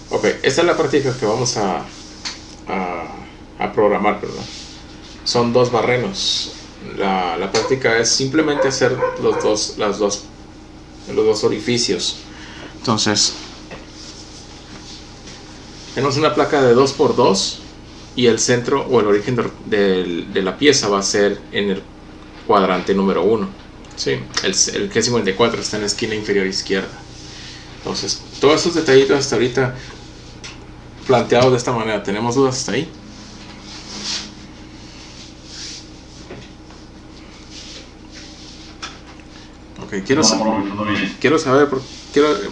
Ok, esta es la práctica que vamos a programar, ¿verdad? Son dos barrenos. La práctica es simplemente hacer los dos orificios. Entonces, tenemos una placa de 2x2 y el centro o el origen de la pieza va a ser en el cuadrante número 1. ¿Sí? El G54 está en la esquina inferior izquierda. Entonces, todos esos detallitos hasta ahorita planteados de esta manera. ¿Tenemos dudas hasta ahí? Ok, quiero saber,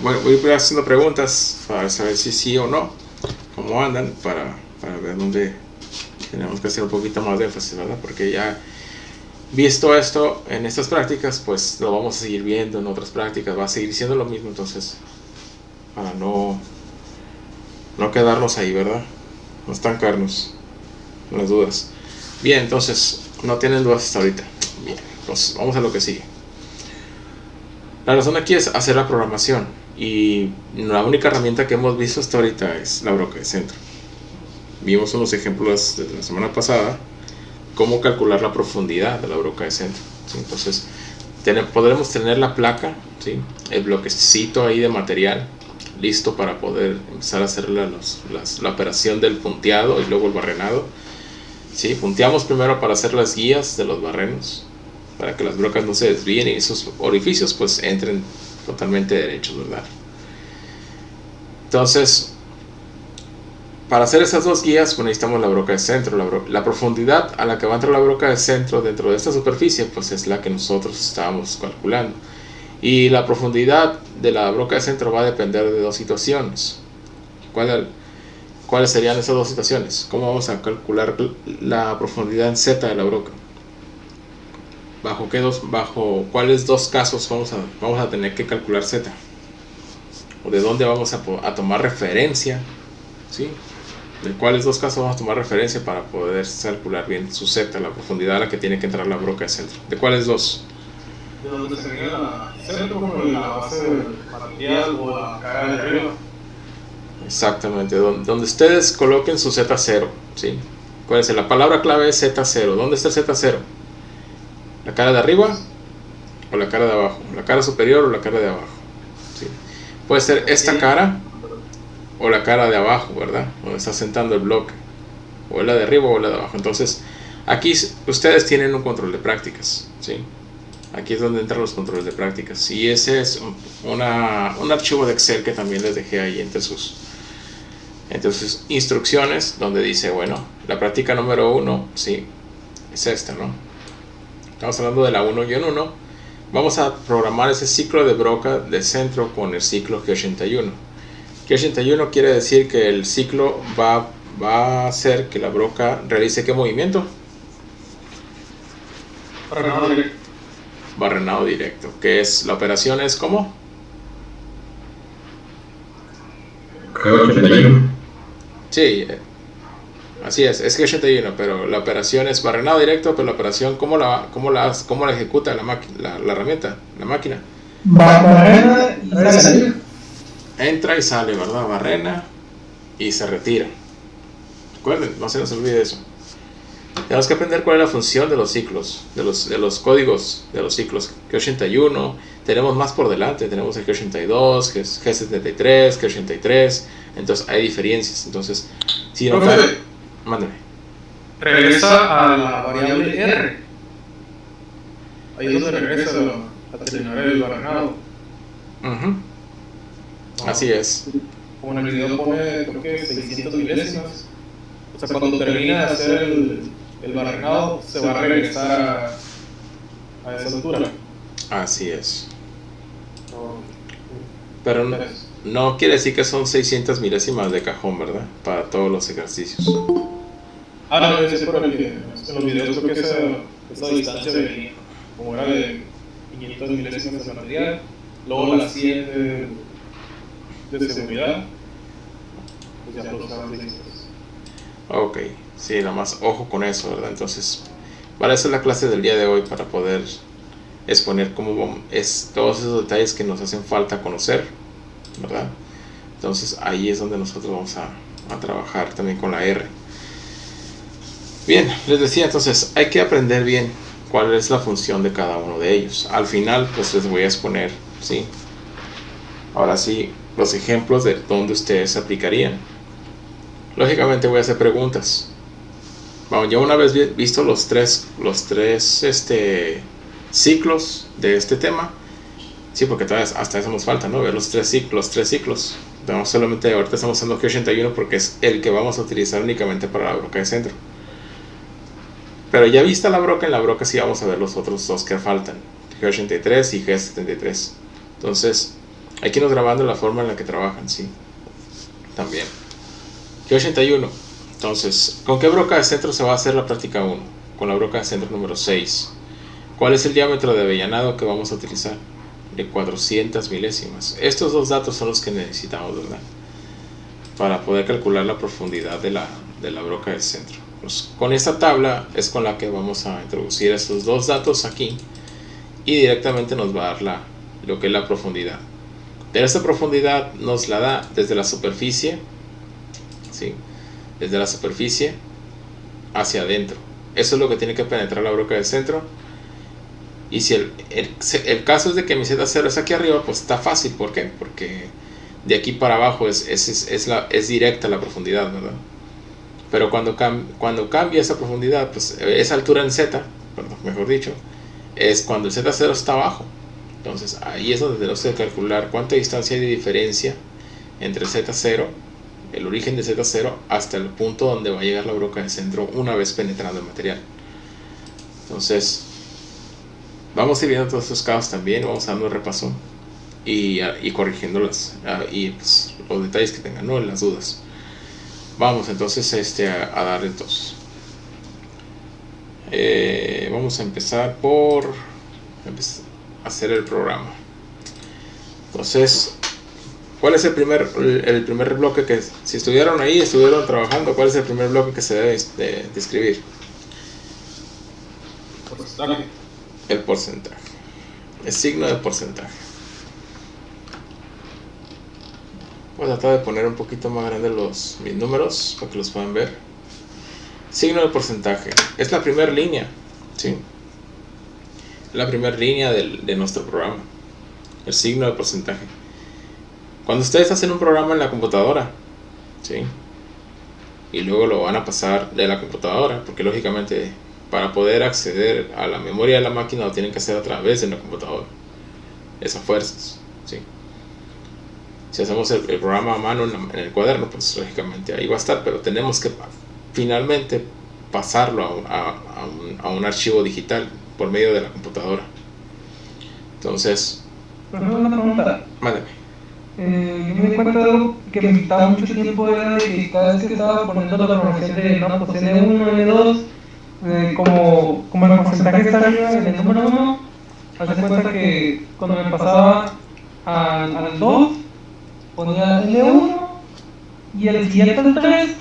voy a ir haciendo preguntas para saber si sí o no, cómo andan, para ver dónde tenemos que hacer un poquito más de énfasis, ¿verdad? Porque ya visto esto en estas prácticas, pues lo vamos a seguir viendo en otras prácticas, va a seguir siendo lo mismo, entonces, para no quedarnos ahí, ¿verdad? No estancarnos con las dudas. Bien, entonces, no tienen dudas hasta ahorita. Bien, entonces vamos a lo que sigue. La razón aquí es hacer la programación, y la única herramienta que hemos visto hasta ahorita es la broca de centro. Vimos unos ejemplos de la semana pasada, cómo calcular la profundidad de la broca de centro, ¿sí? Entonces podremos tener la placa, ¿sí? El bloquecito ahí de material listo para poder empezar a hacer la operación del punteado y luego el barrenado, ¿sí? Punteamos primero para hacer las guías de los barrenos, para que las brocas no se desvíen y esos orificios pues entren totalmente derechos, ¿verdad? Entonces, para hacer esas dos guías, pues necesitamos la broca de centro. La profundidad a la que va a entrar la broca de centro dentro de esta superficie, pues es la que nosotros estábamos calculando. Y la profundidad de la broca de centro va a depender de dos situaciones. ¿Cuáles serían esas dos situaciones? ¿Cómo vamos a calcular la profundidad en Z de la broca? ¿Bajo cuáles dos casos vamos a tener que calcular Z? ¿O de dónde vamos a tomar referencia? ¿Sí? ¿De cuáles dos casos vamos a tomar referencia para poder calcular bien su Z, la profundidad a la que tiene que entrar la broca de centro? ¿De cuáles dos? De donde sería la centro, como la base del material o la cara de arriba. Exactamente, donde ustedes coloquen su Z0, ¿sí? ¿Cuál es? La palabra clave es Z0. ¿Dónde está el Z0? ¿La cara de arriba o la cara de abajo? ¿La cara superior o la cara de abajo? ¿Sí? Puede ser esta cara o la cara de abajo, ¿verdad? Donde está sentando el bloque. O la de arriba o la de abajo. Entonces, aquí ustedes tienen un control de prácticas, ¿sí? Aquí es donde entran los controles de prácticas. Y ese es un archivo de Excel que también les dejé ahí entre sus instrucciones, donde dice, bueno, la práctica número 1, sí, es esta, ¿no? Estamos hablando de la 1 y 1. Vamos a programar ese ciclo de broca de centro con el ciclo G81. G81 quiere decir que el ciclo va a hacer que la broca realice ¿qué movimiento? Barrenado directo. Barrenado directo. ¿Qué es? La operación es ¿cómo? G81. Sí, así es G81, pero la operación es barrenado directo, pero la operación ¿cómo la ejecuta la herramienta, la máquina? Barrena y sale. Entra y sale, ¿verdad? Barrena y se retira. Recuerden, no se nos olvide eso. Tenemos que aprender cuál es la función de los ciclos, de los códigos de los ciclos. G81, tenemos más por delante, tenemos el G82, G73, G83, entonces hay diferencias. Entonces, si no, mándame. Regresa a la variable R. Ahí es donde regresa a terminar el barrenado. Así es. Como en el video pone, creo que 600 milésimas. O sea, cuando termina de hacer el barrenado, se va a regresar a esa altura. Así es. Pero no quiere decir que son 600 milésimas de cajón, ¿verdad? Para todos los ejercicios. No, es por el video. En los videos creo que esa distancia de, como era de 500 milésimas de material, luego la 100 de seguridad, pues ya lo usaban 600. Ok, sí, nada más ojo con eso, ¿verdad? Entonces, para eso es la clase del día de hoy, para poder exponer cómo es todos esos detalles que nos hacen falta conocer, ¿verdad? Entonces ahí es donde nosotros vamos a trabajar también con la R. Bien, les decía, entonces hay que aprender bien cuál es la función de cada uno de ellos. Al final pues les voy a exponer, ¿sí? Ahora sí, los ejemplos de donde ustedes aplicarían. Lógicamente voy a hacer preguntas. Bueno, ya una vez visto los tres ciclos de este tema, sí, porque todavía hasta eso nos falta, ¿no? Ver los tres ciclos. No, solamente ahorita estamos usando G81 porque es el que vamos a utilizar únicamente para la broca de centro. Pero ya vista la broca, en la broca sí vamos a ver los otros dos que faltan, G83 y G73. Entonces, hay que irnos grabando la forma en la que trabajan, sí. También. G81. Entonces, ¿con qué broca de centro se va a hacer la práctica 1? Con la broca de centro número 6. ¿Cuál es el diámetro de avellanado que vamos a utilizar? De 400 milésimas. Estos dos datos son los que necesitamos, ¿verdad? Para poder calcular la profundidad de la broca del centro. Pues con esta tabla es con la que vamos a introducir estos dos datos aquí y directamente nos va a dar lo que es la profundidad. Pero esta profundidad nos la da desde la superficie, ¿sí? Desde la superficie hacia adentro. Eso es lo que tiene que penetrar la broca del centro. Y si el caso es de que mi Z0 es aquí arriba, pues está fácil. ¿Por qué? Porque de aquí para abajo es directa la profundidad, ¿verdad? Pero cuando cambia esa profundidad, pues esa altura en Z, mejor dicho, es cuando el Z0 está abajo. Entonces ahí es donde tenemos que calcular cuánta distancia hay de diferencia entre Z0, el origen de Z0, hasta el punto donde va a llegar la broca del centro una vez penetrando el material. Entonces vamos a ir viendo todos estos casos también, vamos dando un repaso y corrigiéndolas y pues, los detalles que tengan, ¿no? Las dudas. Vamos entonces a darle entonces. Vamos a empezar por hacer el programa. Entonces, ¿cuál es el primer bloque que, si estuvieron trabajando, cuál es el primer bloque que se debe de escribir? Porcentaje. El porcentaje. El signo de porcentaje. Voy a tratar de poner un poquito más grande mis números para que los puedan ver. Signo de porcentaje. Es la primera línea, ¿sí? La primera línea de nuestro programa. El signo de porcentaje. Cuando ustedes hacen un programa en la computadora, ¿sí? Y luego lo van a pasar de la computadora, porque lógicamente para poder acceder a la memoria de la máquina lo tienen que hacer a través de la computadora. Esas fuerzas, ¿sí? Si hacemos el programa a mano en el cuaderno, pues lógicamente ahí va a estar, pero tenemos que finalmente pasarlo a un archivo digital por medio de la computadora. Entonces, por ejemplo, una pregunta. Mándame. Yo me di cuenta de algo que me quitaba mucho tiempo, era de que cada vez que estaba poniendo la programación de no, pues N1, N2, como el porcentaje está arriba en el número 1, hace cuenta que cuando me pasaba al 2, ponía N1 y el siguiente al 3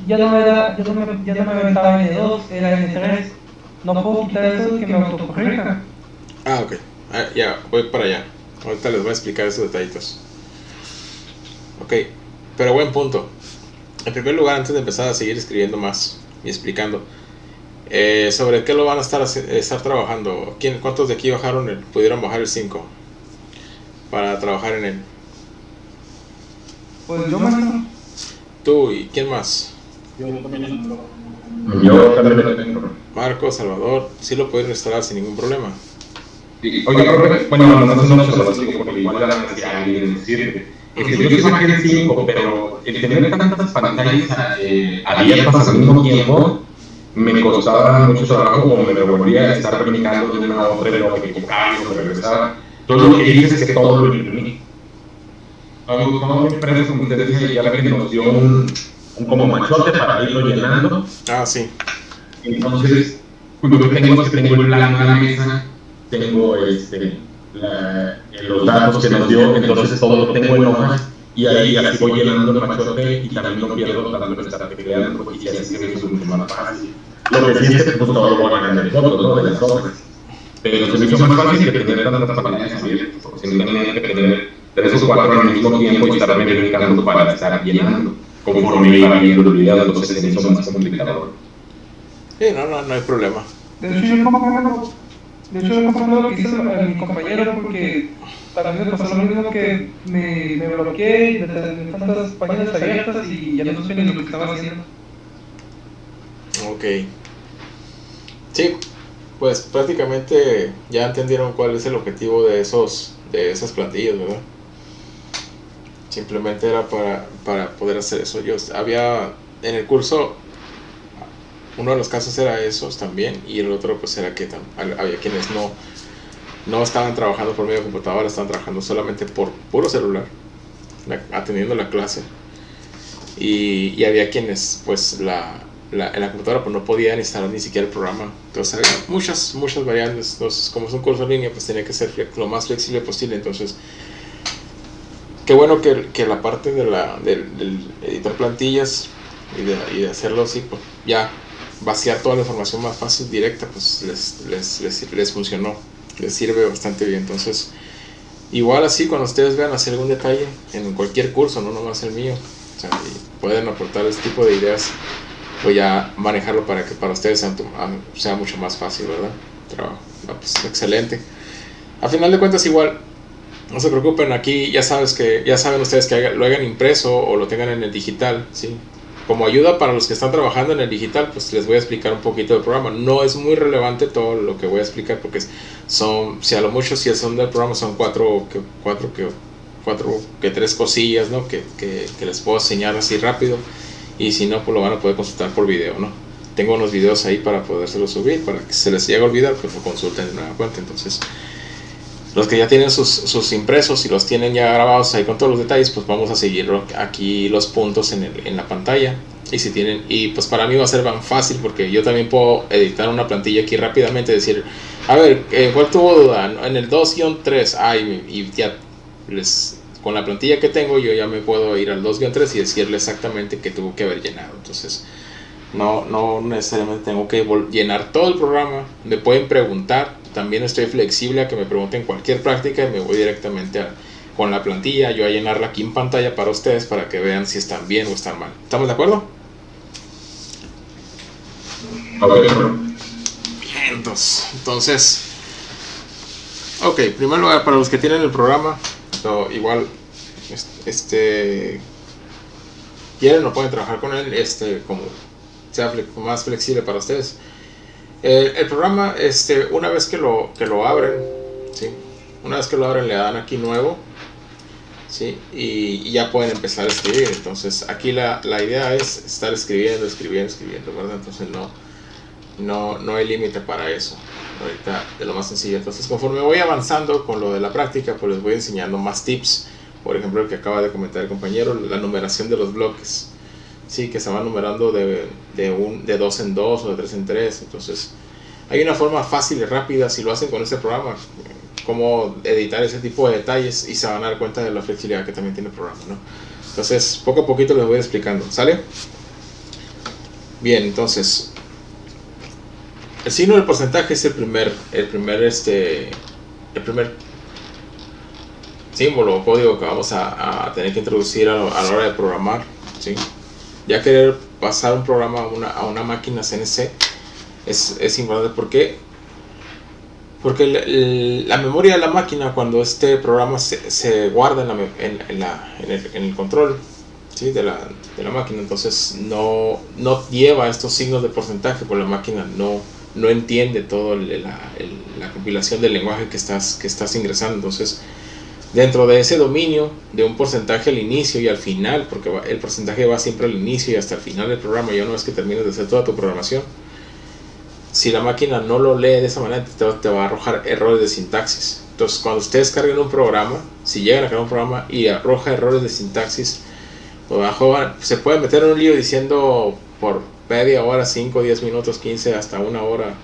ya no me aventaba N2, era N3. No puedo quitar eso y que me autocorrija. Ok, ya, voy para allá. Ahorita les voy a explicar esos detallitos. Ok, pero buen punto. En primer lugar, antes de empezar a seguir escribiendo más y explicando sobre qué lo van a estar trabajando. ¿Cuántos de aquí pudieron bajar el 5 para trabajar en él? Pues yo más. ¿Tú y quién más? Yo también lo tengo. Marco, Salvador, sí lo pudieron instalar sin ningún problema. Sí. Oiga, profe, bueno, no se lo digo porque igual si alguien sirve. Yo sí bajé el 5, pero el tener tantas pantallas abiertas al mismo tiempo me costaba mucho trabajo, como me volvía a estar brincando de una a otra, lo que equivocaba, lo que regresaba. Todo lo que hice es que todo lo imprimí. Como empresa, como ustedes decían, ya que nos dio un como machote para irlo llenando. Ah, sí. Entonces, cuando tengo el plano en la mesa, tengo los datos que nos dio, entonces todo lo tengo en hojas y ahí así voy llenando el machote y también no pierdo tanto que estar creando porque así se me hizo mucho más fácil. Lo que sí es que pues todo lo voy a ganar en fotos, ¿no? De las hojas. Pero se me hizo más fácil que tener tantas pantallas abiertas, porque si no tenía que tener 3 o 4 al mismo tiempo y estarme brincando para estar llenando. Conforme iba viendo el video, entonces se hizo más complicado. Sí, no hay problema. De hecho, yo comprendo lo que hizo mi compañero porque también me pasó lo mismo que me bloqueé de tantas páginas abiertas y ya no supe ni lo que estaba haciendo. Ok. Sí, pues prácticamente ya entendieron cuál es el objetivo de esas plantillas, ¿verdad? Simplemente era para poder hacer eso. Yo había en el curso, uno de los casos era esos también, y el otro pues era que había quienes no estaban trabajando por medio de computadora, estaban trabajando solamente por puro celular, atendiendo la clase, y había quienes pues en la computadora pues no podían instalar ni siquiera el programa. Entonces había muchas variantes. Entonces, como es un curso en línea, pues tenía que ser lo más flexible posible. Entonces, qué bueno que la parte del editar plantillas y de hacerlo así, pues ya vaciar toda la información más fácil, directa, pues les funcionó, les sirve bastante bien. Entonces, igual así, cuando ustedes vean hacer algún detalle en cualquier curso, no nomás el mío, o sea, y pueden aportar este tipo de ideas, pues ya manejarlo para que para ustedes sea mucho más fácil, ¿verdad? Trabajo. Pues excelente. A final de cuentas, igual, no se preocupen, aquí ya saben ustedes que lo hagan impreso o lo tengan en el digital, ¿sí? Como ayuda para los que están trabajando en el digital, pues les voy a explicar un poquito del programa. No es muy relevante todo lo que voy a explicar porque si a lo mucho si son del programa son 3 cosillas, ¿no? que les puedo enseñar así rápido, y si no, pues lo van a poder consultar por video, ¿no? Tengo unos videos ahí para podérselos subir, para que se les llegue a olvidar, pues lo consulten de nueva cuenta. Entonces, los que ya tienen sus impresos y los tienen ya grabados ahí con todos los detalles, pues vamos a seguirlo aquí los puntos en la pantalla. Y pues para mí va a ser tan fácil porque yo también puedo editar una plantilla aquí rápidamente, decir, a ver, ¿cuál tuvo duda? En el 2-3, y ya con la plantilla que tengo yo ya me puedo ir al 2-3 y decirle exactamente qué tuvo que haber llenado. Entonces no necesariamente tengo que llenar todo el programa. Me pueden preguntar, también estoy flexible a que me pregunten cualquier práctica y me voy directamente con la plantilla yo a llenarla aquí en pantalla para ustedes, para que vean si están bien o están mal. ¿Estamos de acuerdo? Bien, entonces ok, primero lugar, para los que tienen el programa, igual quieren o pueden trabajar con él, como sea más flexible para ustedes. El programa, una vez que lo abren, ¿sí? Una vez que lo abren, le dan aquí nuevo, ¿sí? Y ya pueden empezar a escribir. Entonces aquí la idea es estar escribiendo, ¿verdad? Entonces no hay límite para eso ahorita, de lo más sencillo. Entonces, conforme voy avanzando con lo de la práctica, pues les voy enseñando más tips. Por ejemplo, el que acaba de comentar el compañero, la numeración de los bloques, sí, que se van numerando de 2 en 2 o de 3 en 3. Entonces hay una forma fácil y rápida, si lo hacen con este programa, cómo editar ese tipo de detalles, y se van a dar cuenta de la flexibilidad que también tiene el programa, ¿no? Entonces poco a poquito les voy explicando, ¿sale? Bien, entonces el signo del porcentaje es el primer símbolo o código que vamos a tener que introducir a la hora de programar, ¿sí? Ya querer pasar un programa a una máquina CNC es importante. ¿Por qué? Porque la memoria de la máquina, cuando este programa se guarda en el control, ¿sí? de la máquina, entonces no lleva estos signos de porcentaje, porque la máquina no entiende todo la compilación del lenguaje que estás ingresando. Entonces, dentro de ese dominio de un porcentaje al inicio y al final, porque el porcentaje va siempre al inicio y hasta el final del programa, y una vez que termines de hacer toda tu programación, si la máquina no lo lee de esa manera, te va a arrojar errores de sintaxis. Entonces, cuando ustedes carguen un programa, si llegan a cargar un programa y arroja errores de sintaxis, se puede meter en un lío diciendo por media hora, 5, 10 minutos, 15, hasta una hora,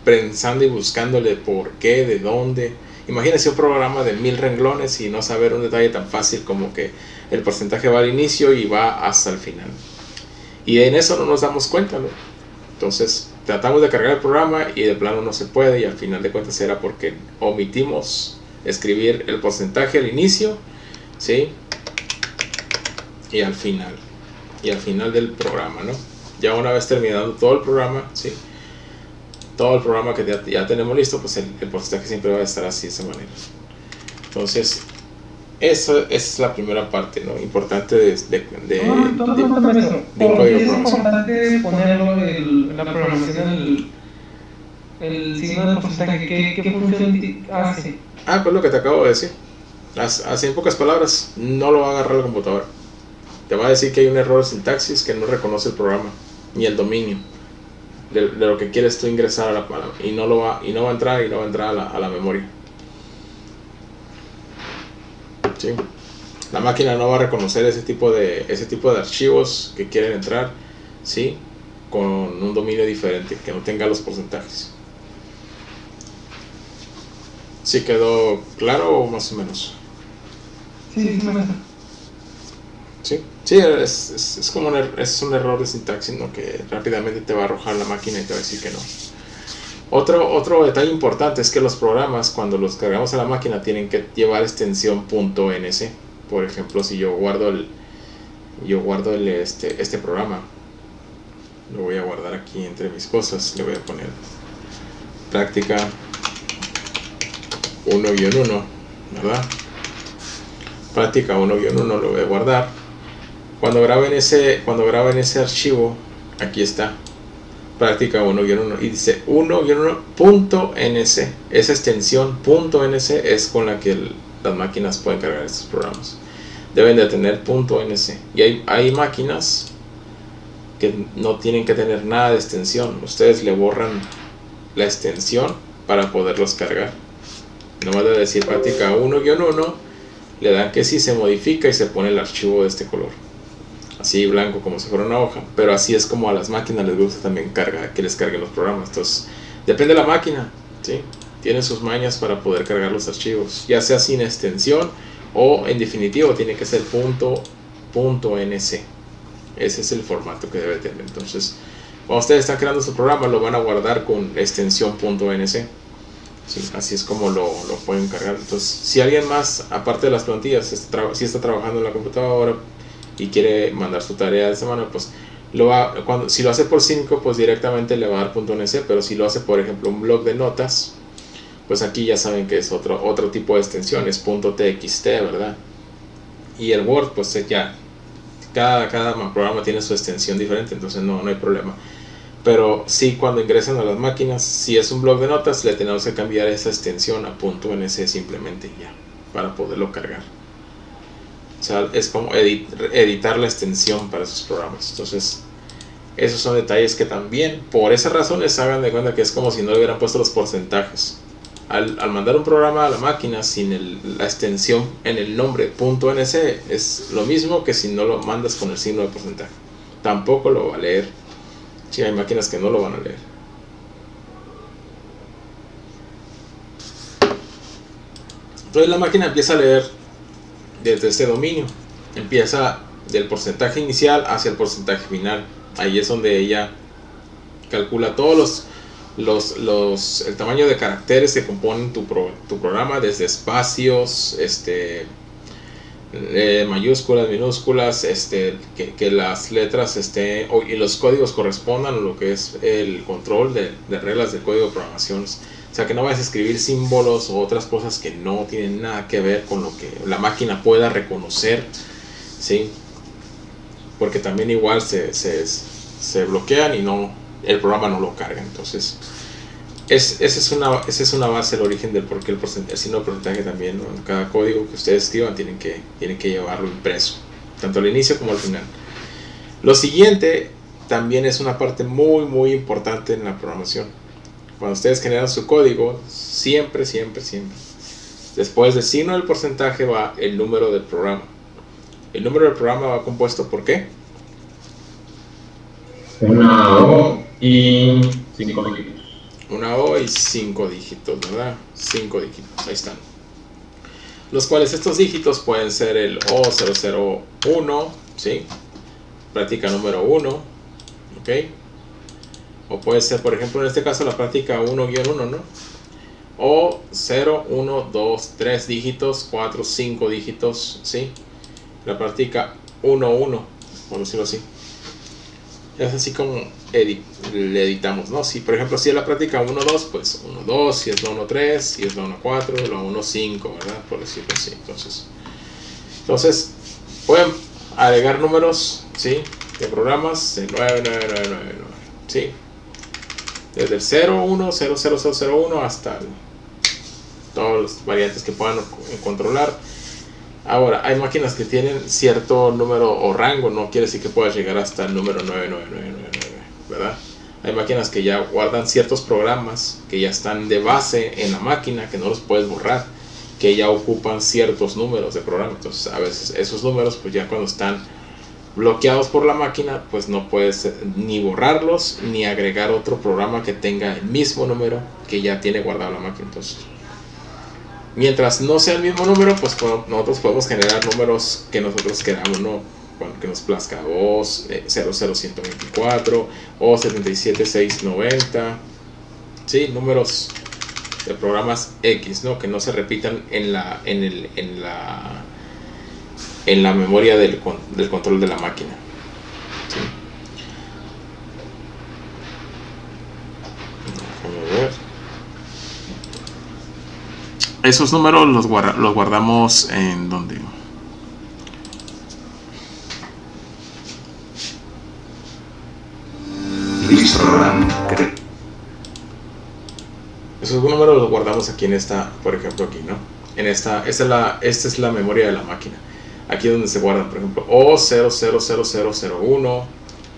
pensando y buscándole por qué, de dónde. Imagínense un programa de 1000 renglones y no saber un detalle tan fácil como que el porcentaje va al inicio y va hasta el final. Y en eso no nos damos cuenta, ¿no? Entonces tratamos de cargar el programa y de plano no se puede, y al final de cuentas era porque omitimos escribir el porcentaje al inicio ¿sí? Y al final del programa, ¿no? Ya una vez terminado todo el programa, ¿sí? Todo el programa que ya tenemos listo, pues el porcentaje siempre va a estar así de esa manera. Entonces, esa es la primera parte, ¿no? Importante de un código. Es importante ponerlo en la programación, el signo de porcentaje. ¿Qué función hace? Pues lo que te acabo de decir. Así en pocas palabras, no lo va a agarrar la computadora. Te va a decir que hay un error de sintaxis que no reconoce el programa ni el dominio de lo que quieres tú ingresar a la palabra, y no va a entrar a la memoria. ¿Sí? La máquina no va a reconocer ese tipo de archivos que quieren entrar, ¿sí? Con un dominio diferente, que no tenga los porcentajes. ¿Sí quedó claro o más o menos? Sí, Sí, es como es un error de sintaxis, ¿no? Que rápidamente te va a arrojar la máquina y te va a decir que no. Otro detalle importante es que los programas, cuando los cargamos a la máquina, tienen que llevar extensión .nc. Por ejemplo, si yo guardo este programa, lo voy a guardar aquí entre mis cosas, le voy a poner práctica 1-1, ¿verdad? Práctica 1-1 lo voy a guardar. Cuando graben ese archivo, aquí está, práctica 1-1, y dice 1-1.nc. Esa extensión .nc es con la que las máquinas pueden cargar estos programas. Deben de tener .nc. Y hay máquinas que no tienen que tener nada de extensión. Ustedes le borran la extensión para poderlos cargar. No va a decir práctica 1-1, le dan que sí, se modifica y se pone el archivo de este color, así blanco, como si fuera una hoja. Pero así es como a las máquinas les gusta también que les carguen los programas. Entonces depende de la máquina, ¿sí? Tiene sus mañas para poder cargar los archivos, ya sea sin extensión o en definitivo tiene que ser .nc. Ese es el formato que debe tener. Entonces, cuando ustedes están creando su programa, lo van a guardar con extensión .nc. Sí, así es como lo pueden cargar. Entonces, si alguien más, aparte de las plantillas, si está trabajando en la computadora y quiere mandar su tarea de semana, pues si lo hace por 5, pues directamente le va a dar .nc. Pero si lo hace, por ejemplo, un blog de notas, pues aquí ya saben que es otro tipo de extensión, es .txt, ¿verdad? Y el Word, pues ya cada programa tiene su extensión diferente, entonces no hay problema. Pero sí, cuando ingresan a las máquinas, si es un blog de notas, le tenemos que cambiar esa extensión a .nc simplemente ya, para poderlo cargar. O sea, es como editar la extensión para esos programas. Entonces, esos son detalles que también, por esas razones, hagan de cuenta que es como si no le hubieran puesto los porcentajes. Al mandar un programa a la máquina sin la extensión en el nombre .nc, es lo mismo que si no lo mandas con el signo de porcentaje. Tampoco lo va a leer. Sí, hay máquinas que no lo van a leer. Entonces la máquina empieza a leer desde este dominio. Empieza del porcentaje inicial hacia el porcentaje final. Ahí es donde ella calcula todos el tamaño de caracteres que componen tu programa, desde espacios, mayúsculas, minúsculas, que las letras y los códigos correspondan a lo que es el control de reglas del código de programación. O sea, que no vayas a escribir símbolos o otras cosas que no tienen nada que ver con lo que la máquina pueda reconocer, ¿sí? Porque también igual se bloquean y el programa no lo carga. Entonces esa es una base, el origen del por qué el signo de porcentaje también, ¿no? Cada código que ustedes escriban tienen que llevarlo impreso, tanto al inicio como al final. Lo siguiente también es una parte muy muy importante en la programación. Cuando ustedes generan su código, siempre después del signo del porcentaje va el número del programa. El número del programa va compuesto por ¿qué? Una O y 5 dígitos. Una O y 5 dígitos, ¿verdad? 5 dígitos, ahí están. Los cuales estos dígitos pueden ser el O001, ¿sí? Práctica número 1, ¿ok? O puede ser, por ejemplo, en este caso la práctica 1-1, ¿no? o 0, 1, 2, 3 dígitos, 4, 5 dígitos, ¿sí? La práctica 1, 1, por decirlo así. Es así como le editamos, ¿no? Si por ejemplo si es la práctica 1, 2, pues 1, 2, si es la 1, 3, si es la 1, 4, la 1, 5, ¿verdad? Por decirlo así. Entonces pueden agregar números, ¿sí? De programas de 99999, ¿sí? Desde el 01, 00001 hasta todas las variantes que puedan controlar. Ahora, hay máquinas que tienen cierto número o rango, no quiere decir que puedas llegar hasta el número 99999, ¿verdad? Hay máquinas que ya guardan ciertos programas que ya están de base en la máquina, que no los puedes borrar, que ya ocupan ciertos números de programa. Entonces, a veces esos números, pues ya cuando están bloqueados por la máquina, pues no puedes ni borrarlos ni agregar otro programa que tenga el mismo número que ya tiene guardado la máquina. Entonces, mientras no sea el mismo número, pues nosotros podemos generar números que nosotros queramos, ¿no? Que nos plazca, o 00124 o 77690, ¿sí? Números de programas X, ¿no? Que no se repitan en la memoria del control de la máquina, ¿sí? Déjame ver. Esos números los guardamos en donde. Esos números los guardamos aquí en esta, por ejemplo aquí, ¿no? Esta es la memoria de la máquina. Aquí es donde se guardan, por ejemplo, O000001,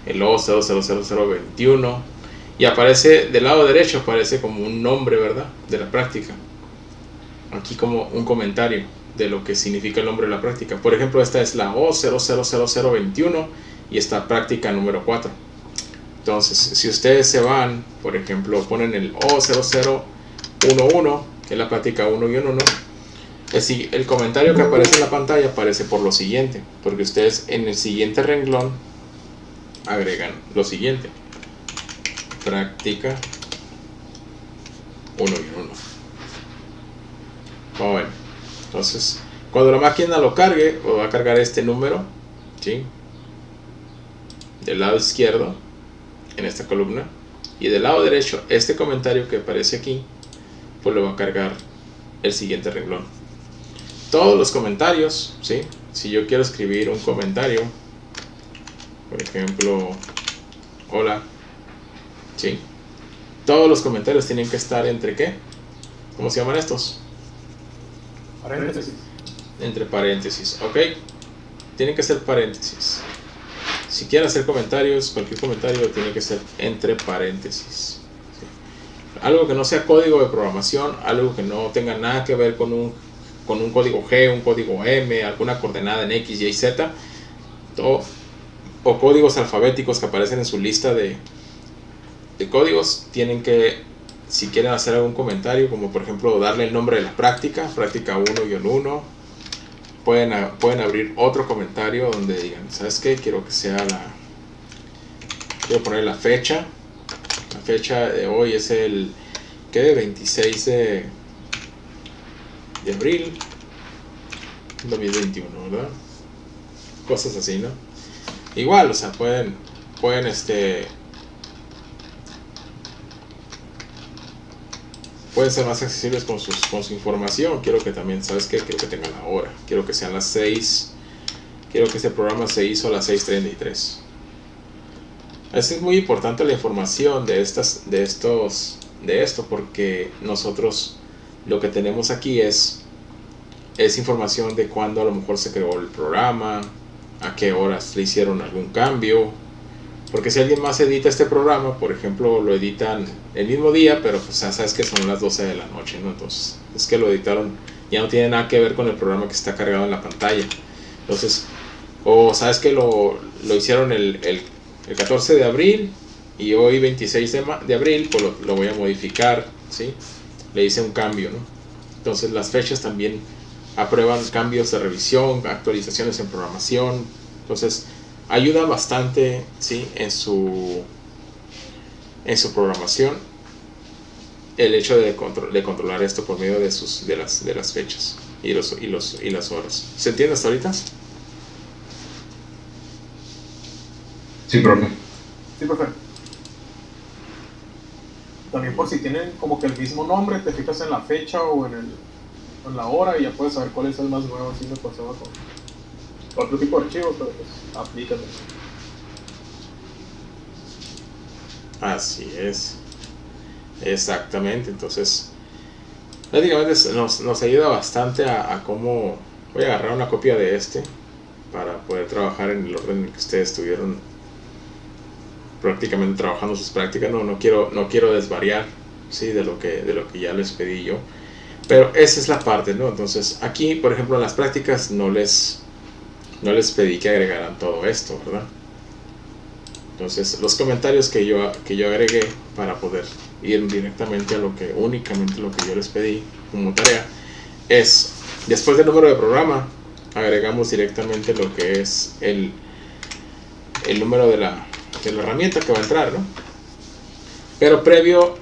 el O000021, y aparece del lado derecho, aparece como un nombre, ¿verdad? De la práctica. Aquí como un comentario de lo que significa el nombre de la práctica. Por ejemplo, esta es la O000021 y esta práctica número 4. Entonces, si ustedes se van, por ejemplo, ponen el O0011, que es la práctica 1-1, el comentario que aparece en la pantalla aparece por lo siguiente, porque ustedes en el siguiente renglón agregan lo siguiente: práctica 1-1. Bueno, entonces cuando la máquina lo cargue, va a cargar este número, ¿sí? Del lado izquierdo en esta columna, y del lado derecho este comentario que aparece aquí, pues lo va a cargar el siguiente renglón. Todos los comentarios, ¿sí? Si yo quiero escribir un comentario, por ejemplo, hola, ¿sí? Todos los comentarios tienen que estar entre ¿qué? ¿Cómo se llaman estos? Paréntesis. Entre paréntesis, ¿ok? Tienen que ser paréntesis. Si quieren hacer comentarios, cualquier comentario tiene que ser entre paréntesis, ¿sí? Algo que no sea código de programación, algo que no tenga nada que ver con un código G, un código M, alguna coordenada en X, Y, Z, o códigos alfabéticos que aparecen en su lista de códigos, tienen que, si quieren hacer algún comentario, como por ejemplo darle el nombre de la práctica 1-1, pueden abrir otro comentario donde digan, ¿sabes qué? Quiero poner la fecha. La fecha de hoy es el 26 de abril 2021, ¿verdad? Cosas así, ¿no? Igual, o sea, pueden ser más accesibles con su información. Quiero que también, ¿sabes qué? Quiero que tenga la hora. Quiero que sean las 6. Quiero que este programa se hizo a las 6:33. Es muy importante la información de esto, porque nosotros lo que tenemos aquí es información de cuándo a lo mejor se creó el programa, a qué horas le hicieron algún cambio. Porque si alguien más edita este programa, por ejemplo, lo editan el mismo día, pero pues sabes que son las 12 de la noche, ¿no? Entonces, es que lo editaron, ya no tiene nada que ver con el programa que está cargado en la pantalla. Entonces, o sabes que lo hicieron el 14 de abril y hoy 26 de abril, pues lo voy a modificar, ¿sí? Le hice un cambio, ¿no? Entonces, las fechas también aprueban cambios de revisión, actualizaciones en programación. Entonces, ayuda bastante, ¿sí? en su programación. el hecho de controlar esto por medio de las fechas y las horas. ¿Se entiende hasta ahorita? Sí, profe. Sí, profe. También por si tienen como que el mismo nombre, te fijas en la fecha o en la hora y ya puedes saber cuál es el más nuevo. Así me pasaba con otro tipo de archivos, pero pues aplícate. Así es. Exactamente. Entonces, prácticamente nos ayuda bastante a cómo... Voy a agarrar una copia de este para poder trabajar en el orden en que ustedes estuvieron prácticamente trabajando sus prácticas. No quiero desvariar, ¿sí? de lo que ya les pedí yo, pero esa es la parte, ¿no? Entonces aquí, por ejemplo, en las prácticas no les pedí que agregaran todo esto, ¿verdad? Entonces los comentarios que yo agregué para poder ir directamente a únicamente lo que yo les pedí como tarea es, después del número de programa, agregamos directamente lo que es el número de la herramienta que va a entrar, ¿no? Pero previo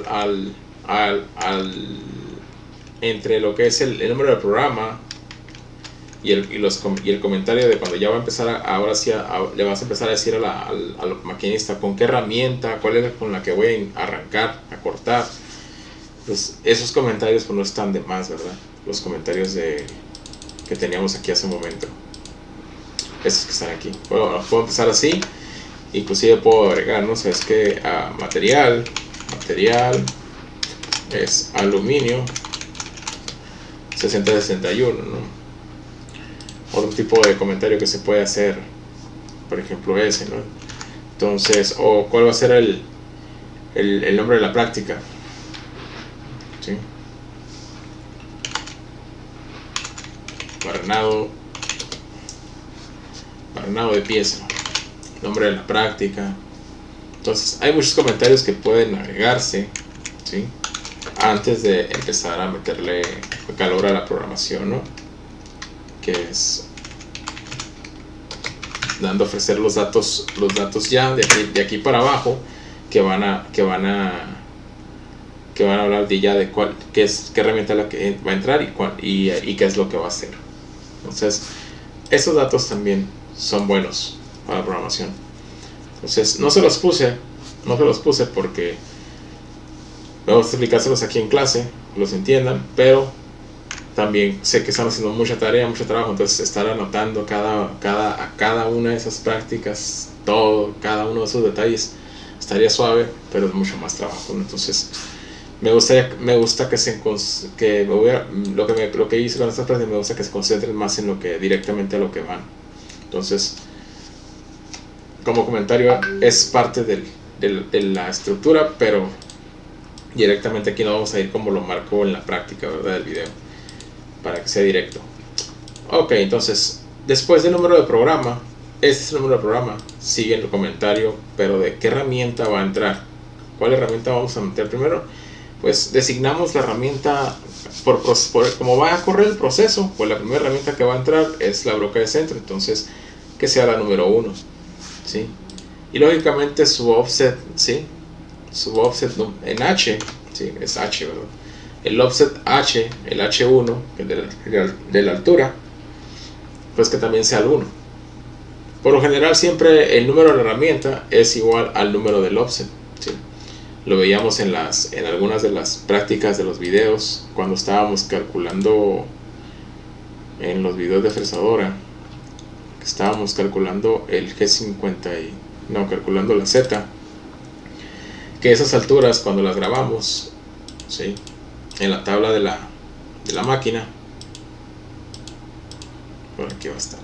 al entre lo que es el número del programa y el comentario de cuando ya va a empezar ahora sí le vas a empezar a decir al maquinista con qué herramienta, cuál es con la que voy a arrancar, a cortar. Pues esos comentarios pues no están de más, ¿verdad? Los comentarios que teníamos aquí hace un momento, esos que están aquí. Bueno, puedo empezar así. Inclusive puedo agregar, ¿no? Es que material es aluminio 6061, ¿no? Otro tipo de comentario que se puede hacer, por ejemplo ese, ¿no? Entonces, o cuál va a ser el nombre de la práctica, ¿sí? Barrenado de pieza, nombre de la práctica. Entonces hay muchos comentarios que pueden agregarse, ¿sí? Antes de empezar a meterle calor a la programación, ¿no? Que es ofrecer los datos ya de aquí para abajo que van a hablar de ya de qué herramienta es la que va a entrar y qué es lo que va a hacer. Entonces esos datos también son buenos para la programación. Entonces no se los puse porque me gusta explicárselos aquí en clase, que los entiendan, pero también sé que están haciendo mucha tarea, mucho trabajo, entonces estar anotando cada una de esas prácticas, cada uno de esos detalles estaría suave, pero es mucho más trabajo, ¿no? Entonces me gusta lo que hice con estas prácticas, me gusta que se concentren más en directamente a lo que van. Entonces, como comentario, es parte de la estructura, pero directamente aquí no vamos a ir como lo marco en la práctica, ¿verdad? Del video, para que sea directo. Ok, entonces, después del número de programa, este es el número de programa, sigue el comentario, pero de qué herramienta va a entrar. ¿Cuál herramienta vamos a meter primero? Pues designamos la herramienta por como va a correr el proceso, pues la primera herramienta que va a entrar es la broca de centro, entonces que sea la número 1, ¿sí? Y lógicamente su offset, ¿sí? Su offset en H, ¿sí? Es H, ¿verdad? El offset H, el H1, de la altura, pues que también sea el 1. Por lo general siempre el número de la herramienta es igual al número del offset, ¿sí? Lo veíamos en algunas de las prácticas de los videos, cuando estábamos calculando en los videos de fresadora, estábamos calculando el G50 calculando la Z, que esas alturas cuando las grabamos, ¿sí? En la tabla de la máquina, por aquí va a estar,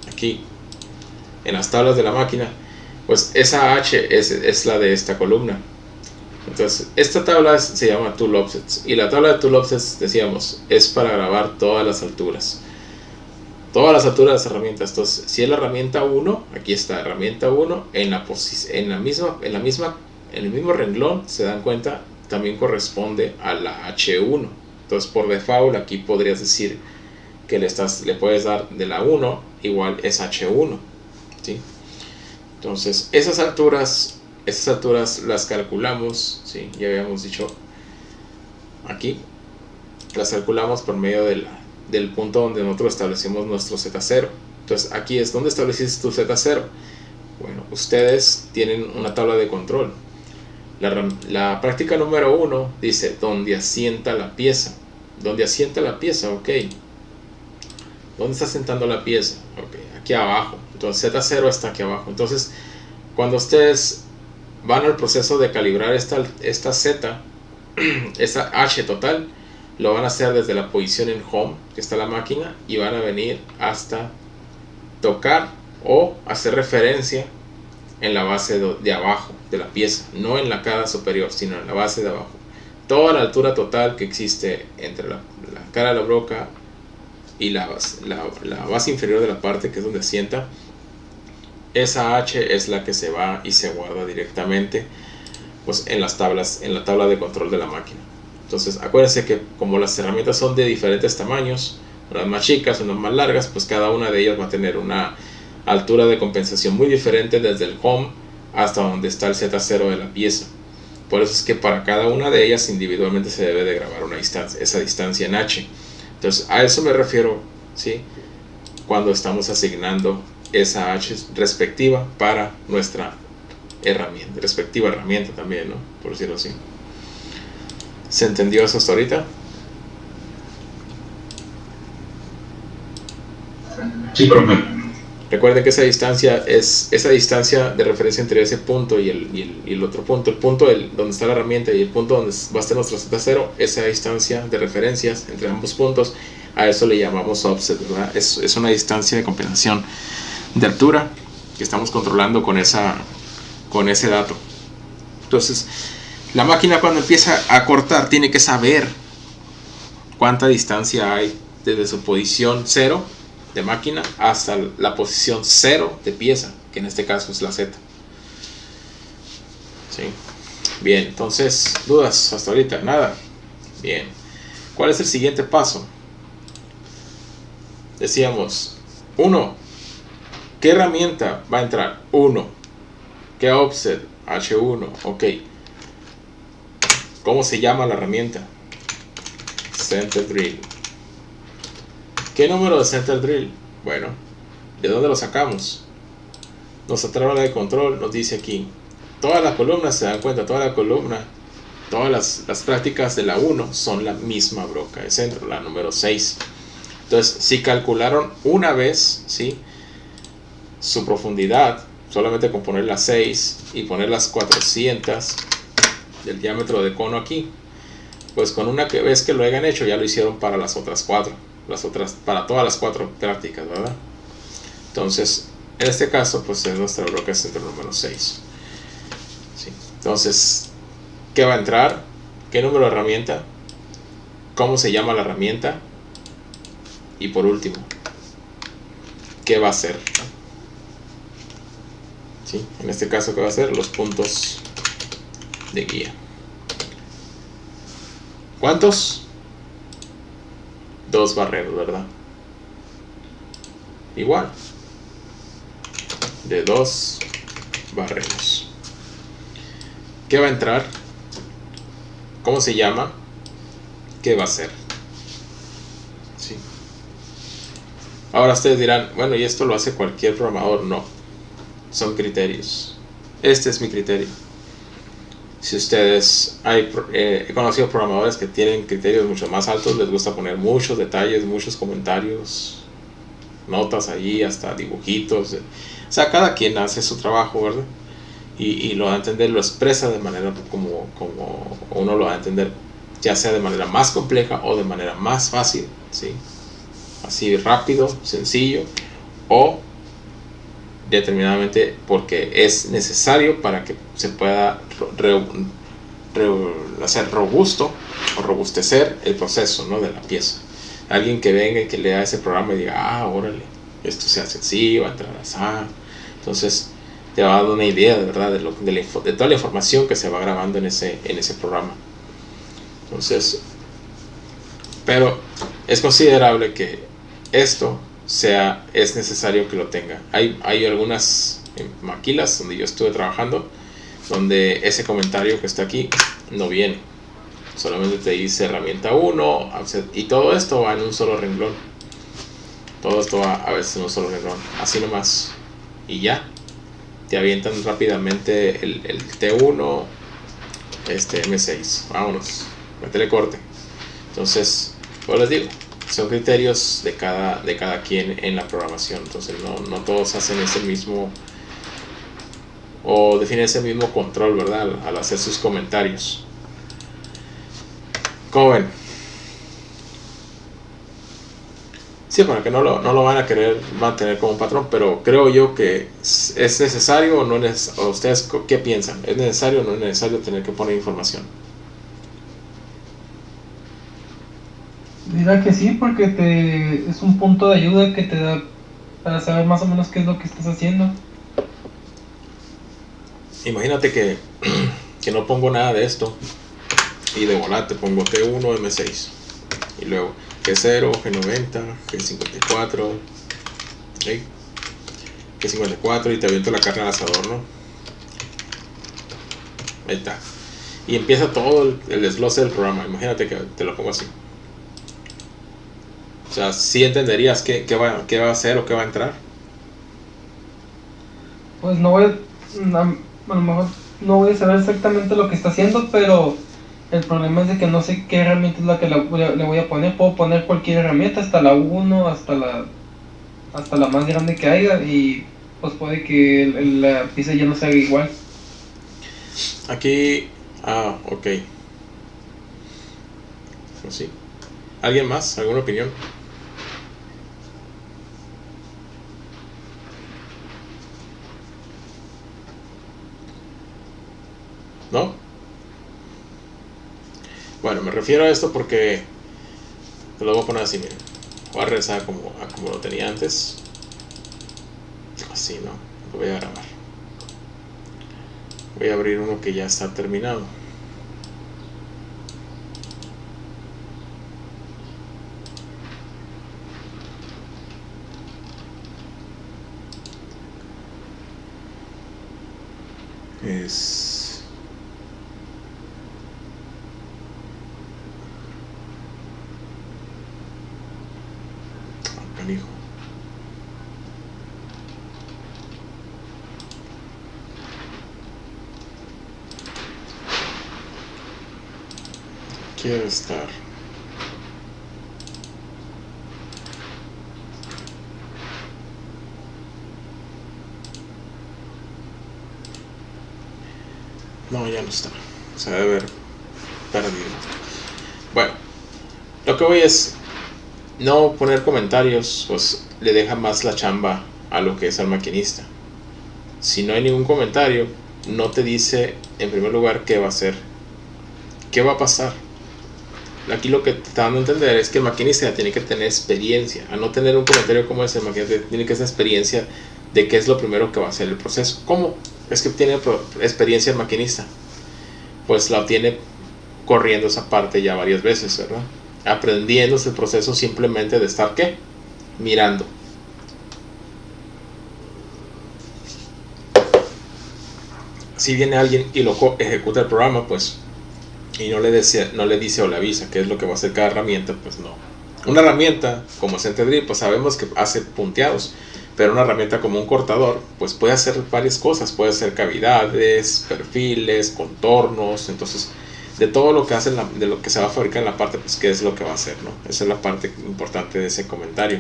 aquí en las tablas de la máquina, pues esa H es la de esta columna. Entonces esta tabla se llama Tool Offsets, y la tabla de Tool Offsets, decíamos, es para grabar todas las alturas de las herramientas. Entonces si es la herramienta 1, aquí está herramienta 1, en el mismo renglón, se dan cuenta, también corresponde a la H1. Entonces por default aquí podrías decir que le puedes dar de la 1 igual es H1, ¿sí? Entonces esas alturas Esas alturas las calculamos, ¿sí? Ya habíamos dicho aquí, las calculamos por medio del punto donde nosotros establecimos nuestro Z0. Entonces aquí es donde estableciste tu Z0. Bueno, ustedes tienen una tabla de control. La práctica número 1 dice donde asienta la pieza. Donde asienta la pieza, ok. ¿Dónde está sentando la pieza? Ok, aquí abajo. Entonces Z0 está aquí abajo. Entonces, cuando ustedes van al proceso de calibrar esta Z, esta H total, lo van a hacer desde la posición en home, que está la máquina, y van a venir hasta tocar o hacer referencia en la base de abajo de la pieza, no en la cara superior, sino en la base de abajo. Toda la altura total que existe entre la cara de la broca y la base inferior de la parte, que es donde asienta, esa H es la que se va y se guarda directamente, pues, en las tablas, en la tabla de control de la máquina. Entonces acuérdense que como las herramientas son de diferentes tamaños, unas más chicas, unas más largas, pues cada una de ellas va a tener una altura de compensación muy diferente desde el home hasta donde está el Z0 de la pieza. Por eso es que para cada una de ellas individualmente se debe de grabar esa distancia en H. Entonces a eso me refiero, ¿sí? Cuando estamos asignando esa H respectiva para nuestra herramienta, respectiva herramienta también, ¿no? Por decirlo así. ¿Se entendió eso hasta ahorita? Sí, profe. Recuerden que esa distancia es esa distancia de referencia entre ese punto y el otro punto. El punto donde está la herramienta y el punto donde va a estar nuestro Z0, esa distancia de referencias entre ambos puntos, a eso le llamamos offset, ¿verdad? Es una distancia de compensación de altura que estamos controlando con ese dato. Entonces, la máquina cuando empieza a cortar tiene que saber cuánta distancia hay desde su posición 0 de máquina hasta la posición 0 de pieza, que en este caso es la Z. ¿Sí? Bien, entonces, ¿dudas hasta ahorita? Nada. Bien. ¿Cuál es el siguiente paso? Decíamos, 1. ¿Qué herramienta va a entrar? 1. ¿Qué offset? H1. Ok. ¿Cómo se llama la herramienta? Center Drill. ¿Qué número de Center Drill? Bueno, ¿de dónde lo sacamos? Nuestra tabla de control nos dice aquí. Todas las columnas, se dan cuenta, todas las prácticas de la 1 son la misma broca de centro, la número 6. Entonces, si calcularon una vez, ¿sí?, su profundidad, solamente con poner las 6 y poner las 400 del diámetro de cono aquí, pues con una vez que lo hayan hecho, ya lo hicieron para las otras 4. Para todas las 4 prácticas, ¿verdad? Entonces, en este caso, pues es nuestra broca de centro número 6. ¿Sí? Entonces, ¿qué va a entrar? ¿Qué número de herramienta? ¿Cómo se llama la herramienta? Y por último, ¿qué va a hacer? ¿Sí? En este caso, ¿qué va a hacer? Los puntos de guía. ¿Cuántos? 2 barreros, ¿verdad? Igual. De 2 barreros. ¿Qué va a entrar? ¿Cómo se llama? ¿Qué va a hacer? ¿Sí? Ahora ustedes dirán, bueno, ¿y esto lo hace cualquier programador? No. Son criterios. Este es mi criterio. Si ustedes, he conocido programadores que tienen criterios mucho más altos, les gusta poner muchos detalles, muchos comentarios, notas allí, hasta dibujitos. O sea, cada quien hace su trabajo, ¿verdad? Y lo va a entender, lo expresa de manera como uno lo va a entender, ya sea de manera más compleja o de manera más fácil, ¿sí? Así rápido, sencillo, o determinadamente porque es necesario para que se pueda hacer robusto o robustecer el proceso, ¿no?, de la pieza. Alguien que venga y que lea ese programa y diga, órale, esto se hace así, va a entrar así. Entonces te va a dar una idea, de verdad, de toda la información que se va grabando en ese programa. Entonces, pero es considerable que esto es necesario que lo tenga. Hay algunas maquilas donde yo estuve trabajando donde ese comentario que está aquí no viene. Solamente te dice herramienta 1 y todo esto va en un solo renglón. Todo esto va a veces en un solo renglón, así nomás. Y ya, te avientan rápidamente el T1, M6. Vámonos, métele corte. Entonces, pues les digo, son criterios de cada quien en la programación. Entonces no todos hacen ese mismo o definen ese mismo control, ¿verdad? Al hacer sus comentarios. ¿Cómo ven? Sí, para que no lo van a querer mantener como un patrón, pero creo yo que es necesario o no es. ¿O ustedes qué piensan? ¿Es necesario o no es necesario tener que poner información? Dirá que sí, porque es un punto de ayuda que te da para saber más o menos qué es lo que estás haciendo. Imagínate que no pongo nada de esto y de volante pongo T1, M6 y luego G0, G90, G54, ¿sí? G54 y te aviento la carne al asador, ¿no? Ahí está. Y empieza todo el desglose del programa. Imagínate que te lo pongo así. O sea, ¿sí entenderías qué va a hacer o qué va a entrar? Pues no voy a lo mejor no voy a saber exactamente lo que está haciendo, pero el problema es de que no sé qué herramienta es la que le voy a poner. Puedo poner cualquier herramienta, hasta la 1, hasta la más grande que haya, y pues puede que la pieza ya no se haga igual. Aquí, ok. Pues sí. ¿Alguien más? ¿Alguna opinión? ¿No? Bueno, me refiero a esto porque te lo voy a poner así, miren. Voy a regresar como lo tenía antes. Así, ¿no? Lo voy a grabar. Voy a abrir uno que ya está terminado. Canijo. Quiero estar. No, ya no está. Se debe haber perdido. Bueno, lo que voy es no poner comentarios, pues le deja más la chamba a lo que es al maquinista. Si no hay ningún comentario, no te dice en primer lugar qué va a hacer, qué va a pasar. Aquí lo que te está dando a entender es que el maquinista ya tiene que tener experiencia. Al no tener un comentario como ese, el maquinista tiene que tener experiencia de qué es lo primero que va a hacer el proceso. ¿Cómo es que tiene experiencia el maquinista? Pues la tiene corriendo esa parte ya varias veces, ¿verdad? Aprendiendo ese proceso simplemente de estar ¿qué? Mirando. Si viene alguien y lo ejecuta el programa, pues, y no le dice o le avisa qué es lo que va a hacer cada herramienta, pues no. Una herramienta como CenterDrill, pues sabemos que hace punteados, pero una herramienta como un cortador, pues puede hacer varias cosas, puede hacer cavidades, perfiles, contornos. Entonces, de todo lo que hace, de lo que se va a fabricar en la parte, pues qué es lo que va a hacer, ¿no? Esa es la parte importante de ese comentario.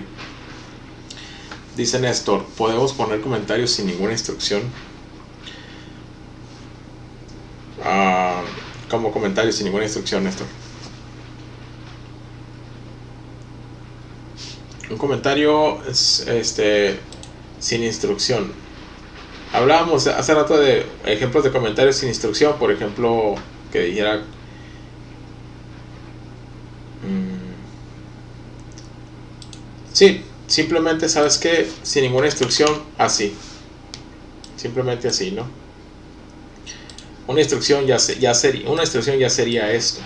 Dice Néstor, ¿podemos poner comentarios sin ninguna instrucción? Como comentarios sin ninguna instrucción, Néstor. Un comentario sin instrucción. Hablábamos hace rato de ejemplos de comentarios sin instrucción. Por ejemplo, que dijera sí, simplemente, ¿sabes qué? Sin ninguna instrucción, así. Simplemente así, ¿no? Una instrucción ya sería esto.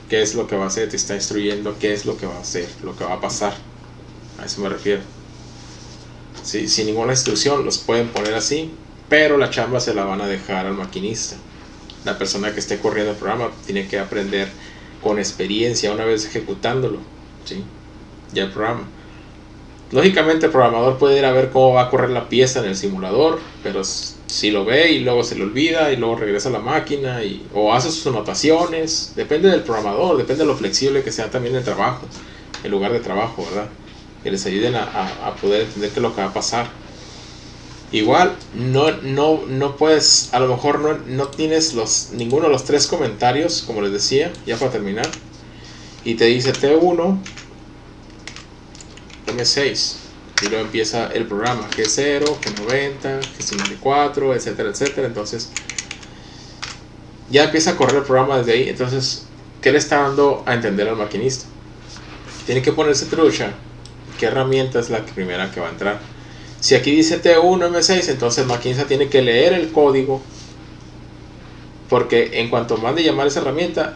¿Qué es lo que va a hacer? Te está instruyendo qué es lo que va a hacer, lo que va a pasar. A eso me refiero. Sí, sin ninguna instrucción los pueden poner así, pero la chamba se la van a dejar al maquinista. la persona que esté corriendo el programa tiene que aprender con experiencia una vez ejecutándolo, ¿sí? Ya el programa. Lógicamente el programador puede ir a ver cómo va a correr la pieza en el simulador, pero si lo ve y luego se le olvida y luego regresa a la máquina o hace sus anotaciones, depende del programador, depende de lo flexible que sea también el trabajo, el lugar de trabajo, ¿verdad? Que les ayuden a poder entender qué es lo que va a pasar. Igual no puedes, a lo mejor no tienes ninguno de los 3 comentarios, como les decía, ya para terminar, y te dice T1 M6 y luego empieza el programa G0, G90, G54, etcétera, etcétera. Entonces ya empieza a correr el programa desde ahí. Entonces, ¿qué le está dando a entender al maquinista? Tiene que ponerse trucha qué herramienta es la primera que va a entrar. Si aquí dice T1 M6, entonces el maquinista tiene que leer el código, porque en cuanto mande llamar esa herramienta,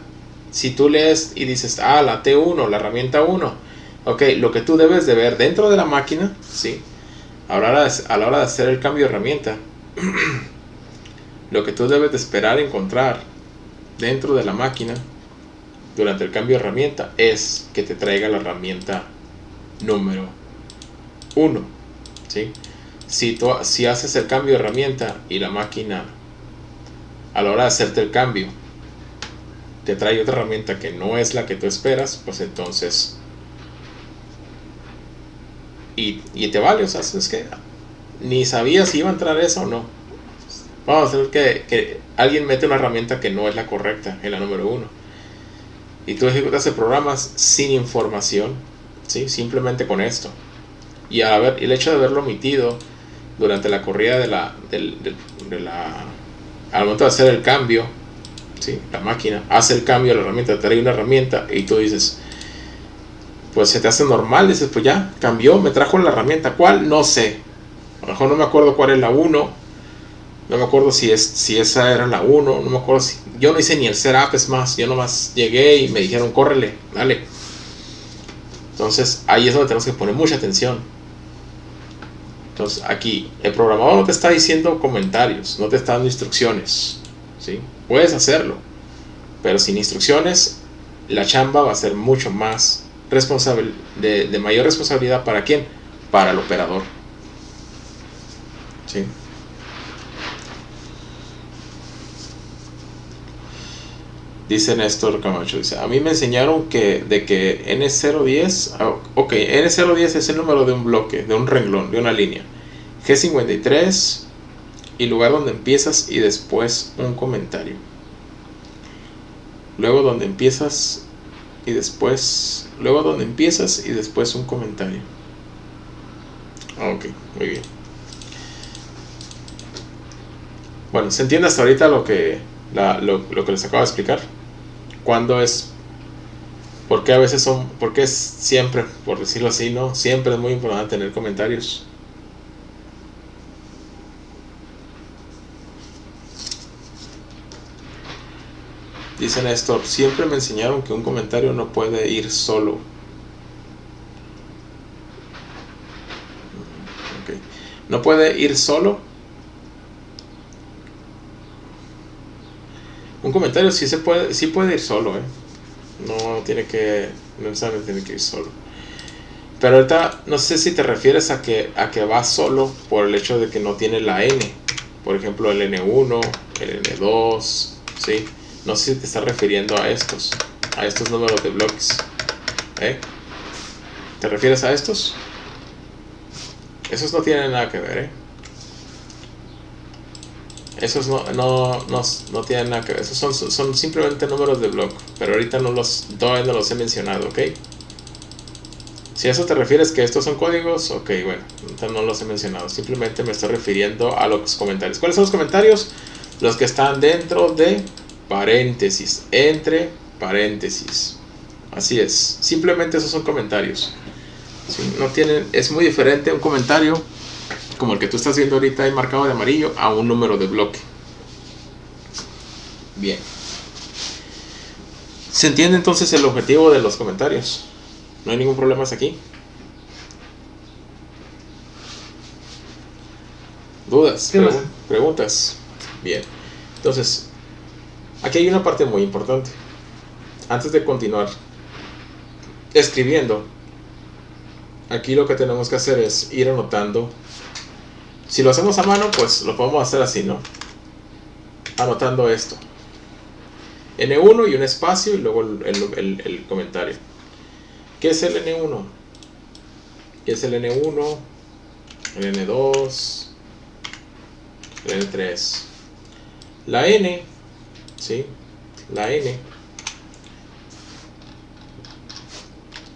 si tú lees y dices la T1, la herramienta 1, ok, lo que tú debes de ver dentro de la máquina, ¿sí? A la hora de hacer el cambio de herramienta, lo que tú debes de esperar encontrar dentro de la máquina durante el cambio de herramienta es que te traiga la herramienta número 1, ¿sí? Si haces el cambio de herramienta y la máquina a la hora de hacerte el cambio te trae otra herramienta que no es la que tú esperas, pues entonces y te vale, o sea, es que ni sabías si iba a entrar eso o no. Vamos a hacer que alguien mete una herramienta que no es la correcta, en la número 1, y tú ejecutas el programa sin información, ¿sí? Simplemente con esto, y el hecho de haberlo omitido durante la corrida al momento de hacer el cambio, ¿sí? La máquina hace el cambio de la herramienta, te trae una herramienta y tú dices, pues se te hace normal, dices, pues ya cambió, me trajo la herramienta, ¿cuál? No sé, a lo mejor no me acuerdo cuál es la 1, no me acuerdo si esa era la 1, no me acuerdo yo no hice ni el setup, es más, yo nomás llegué y me dijeron, córrele, dale. Entonces ahí es donde tenemos que poner mucha atención. Entonces aquí el programador no te está diciendo comentarios, no te está dando instrucciones, ¿sí? Puedes hacerlo, pero sin instrucciones la chamba va a ser mucho más responsable, de mayor responsabilidad. ¿Para quién? Para el operador, ¿sí? Dice Néstor Camacho, dice, a mí me enseñaron que N010, ok, N010 es el número de un bloque, de un renglón, de una línea. G53 y lugar donde empiezas y después un comentario. Luego donde empiezas y después un comentario. Ok, muy bien. Bueno, ¿se entiende hasta ahorita lo que les acabo de explicar? ¿Cuándo es? Porque a veces porque es siempre, por decirlo así, ¿no? Siempre es muy importante tener comentarios. Dice Néstor, siempre me enseñaron que un comentario no puede ir solo. Okay. No puede ir solo. Un comentario sí puede ir solo, no necesariamente tiene que ir solo. Pero ahorita no sé si te refieres a que va solo por el hecho de que no tiene la N. Por ejemplo, el N1, el N2, ¿sí? No sé si te estás refiriendo a estos números de bloques. ¿Te refieres a estos? Esos no tienen nada que ver, Esos no tienen nada que ver. Esos son simplemente números de bloque. Pero ahorita todavía no los he mencionado, ¿ok? Si a eso te refieres que estos son códigos, ok, bueno, entonces no los he mencionado. Simplemente me estoy refiriendo a los comentarios. ¿Cuáles son los comentarios? Los que están dentro de paréntesis, entre paréntesis. Así es. Simplemente esos son comentarios. ¿Sí? Es muy diferente un comentario como el que tú estás viendo ahorita ahí marcado de amarillo a un número de bloque. Bien. ¿Se entiende entonces el objetivo de los comentarios? ¿No hay ningún problema hasta aquí? ¿Dudas? ¿Preguntas? Bien. Entonces, Aquí hay una parte muy importante. Antes de continuar escribiendo, aquí lo que tenemos que hacer es ir anotando. Si lo hacemos a mano, pues lo podemos hacer así, ¿no? Anotando esto. N1 y un espacio y luego el comentario. ¿Qué es el N1? ¿Qué es el N1? El N2, el N3. La N, ¿sí? La N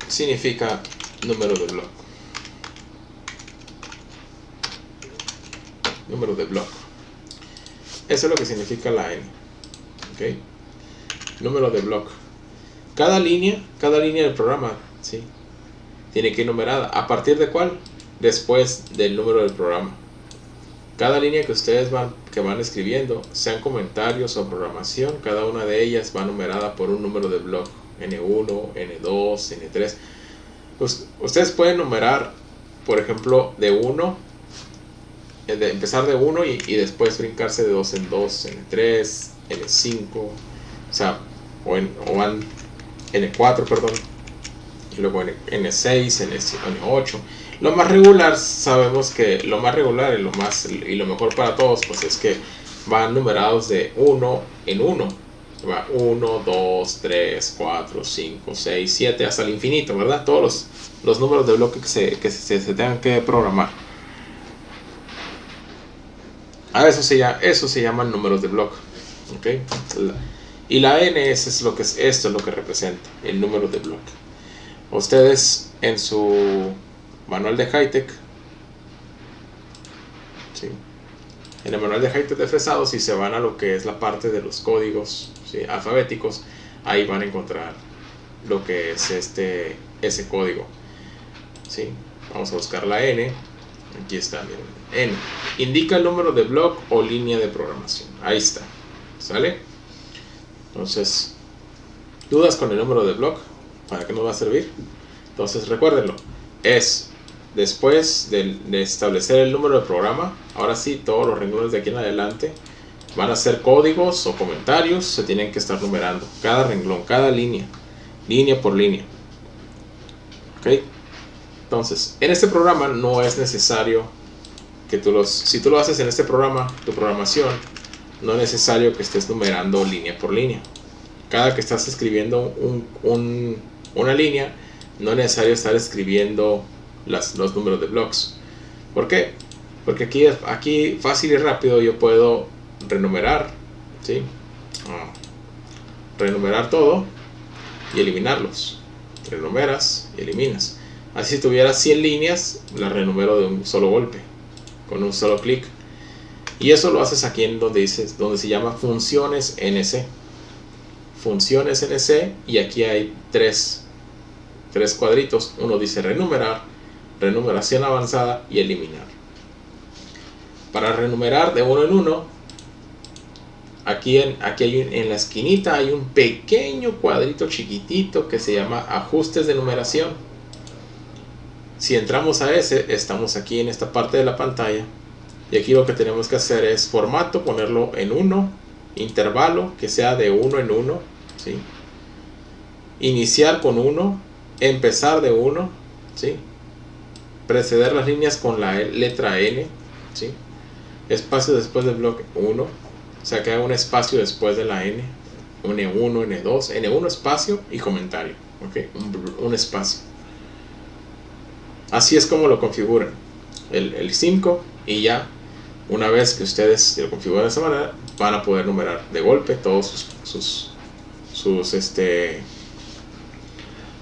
significa número de bloque. Número de bloque. Eso es lo que significa la N. ¿Ok? Número de bloque. Cada línea del programa, ¿sí? Tiene que ir numerada. ¿A partir de cuál? Después del número del programa. Cada línea que ustedes van escribiendo, sean comentarios o programación, cada una de ellas va numerada por un número de bloque. N1, N2, N3. Pues, ustedes pueden numerar, por ejemplo, de 1, empezar de 1 y después brincarse de 2 en 2, N3, N5, o sea, o N4, perdón, y luego N6, N8. Lo más regular, sabemos que lo más regular y lo mejor para todos, pues es que van numerados de 1 en 1. Va 1, 2, 3, 4, 5, 6, 7, hasta el infinito, ¿verdad? Todos los números de bloque que se tengan que programar. A eso se llaman números de bloque. ¿Okay? Y la N es lo que es, esto es lo que representa el número de bloque. Ustedes en su manual de Hightech, ¿sí? En el manual de Hightech de fresado, si se van a lo que es la parte de los códigos, ¿sí?, alfabéticos, ahí van a encontrar lo que es ese código, ¿sí? Vamos a buscar la N. Aquí está, miren. N indica el número de bloque o línea de programación. Ahí está. ¿Sale? Entonces, ¿dudas con el número de bloque? ¿Para qué nos va a servir? Entonces, recuérdenlo. Es después de establecer el número de programa. Ahora sí, todos los renglones de aquí en adelante van a ser códigos o comentarios. Se tienen que estar numerando cada renglón, cada línea por línea. ¿Ok? Entonces, en este programa no es necesario que si tú lo haces en este programa, tu programación, no es necesario que estés numerando línea por línea. Cada que estás escribiendo una línea, no es necesario estar escribiendo los números de blocks. ¿Por qué? Porque aquí fácil y rápido yo puedo renumerar, ¿sí? Renumerar todo y eliminarlos. Renumeras y eliminas. Así si tuviera 100 líneas, las renumero de un solo golpe, con un solo clic. Y eso lo haces aquí en donde se llama funciones NC. Funciones NC, y aquí hay tres cuadritos. Uno dice renumerar, renumeración avanzada y eliminar. Para renumerar de uno en uno, aquí en la esquinita hay un pequeño cuadrito chiquitito que se llama ajustes de numeración. Si entramos a ese, estamos aquí en esta parte de la pantalla, y aquí lo que tenemos que hacer es formato, ponerlo en 1, intervalo que sea de 1 en 1, ¿sí? Iniciar con 1, empezar de 1, ¿sí? Preceder las líneas con la letra N, ¿sí? Espacio después del bloque 1, o sea que hay un espacio después de la N, N1, N2, N1 espacio y comentario, ¿ok? Un espacio. Así es como lo configuran el 5, y ya una vez que ustedes lo configuran de esa manera, van a poder numerar de golpe todos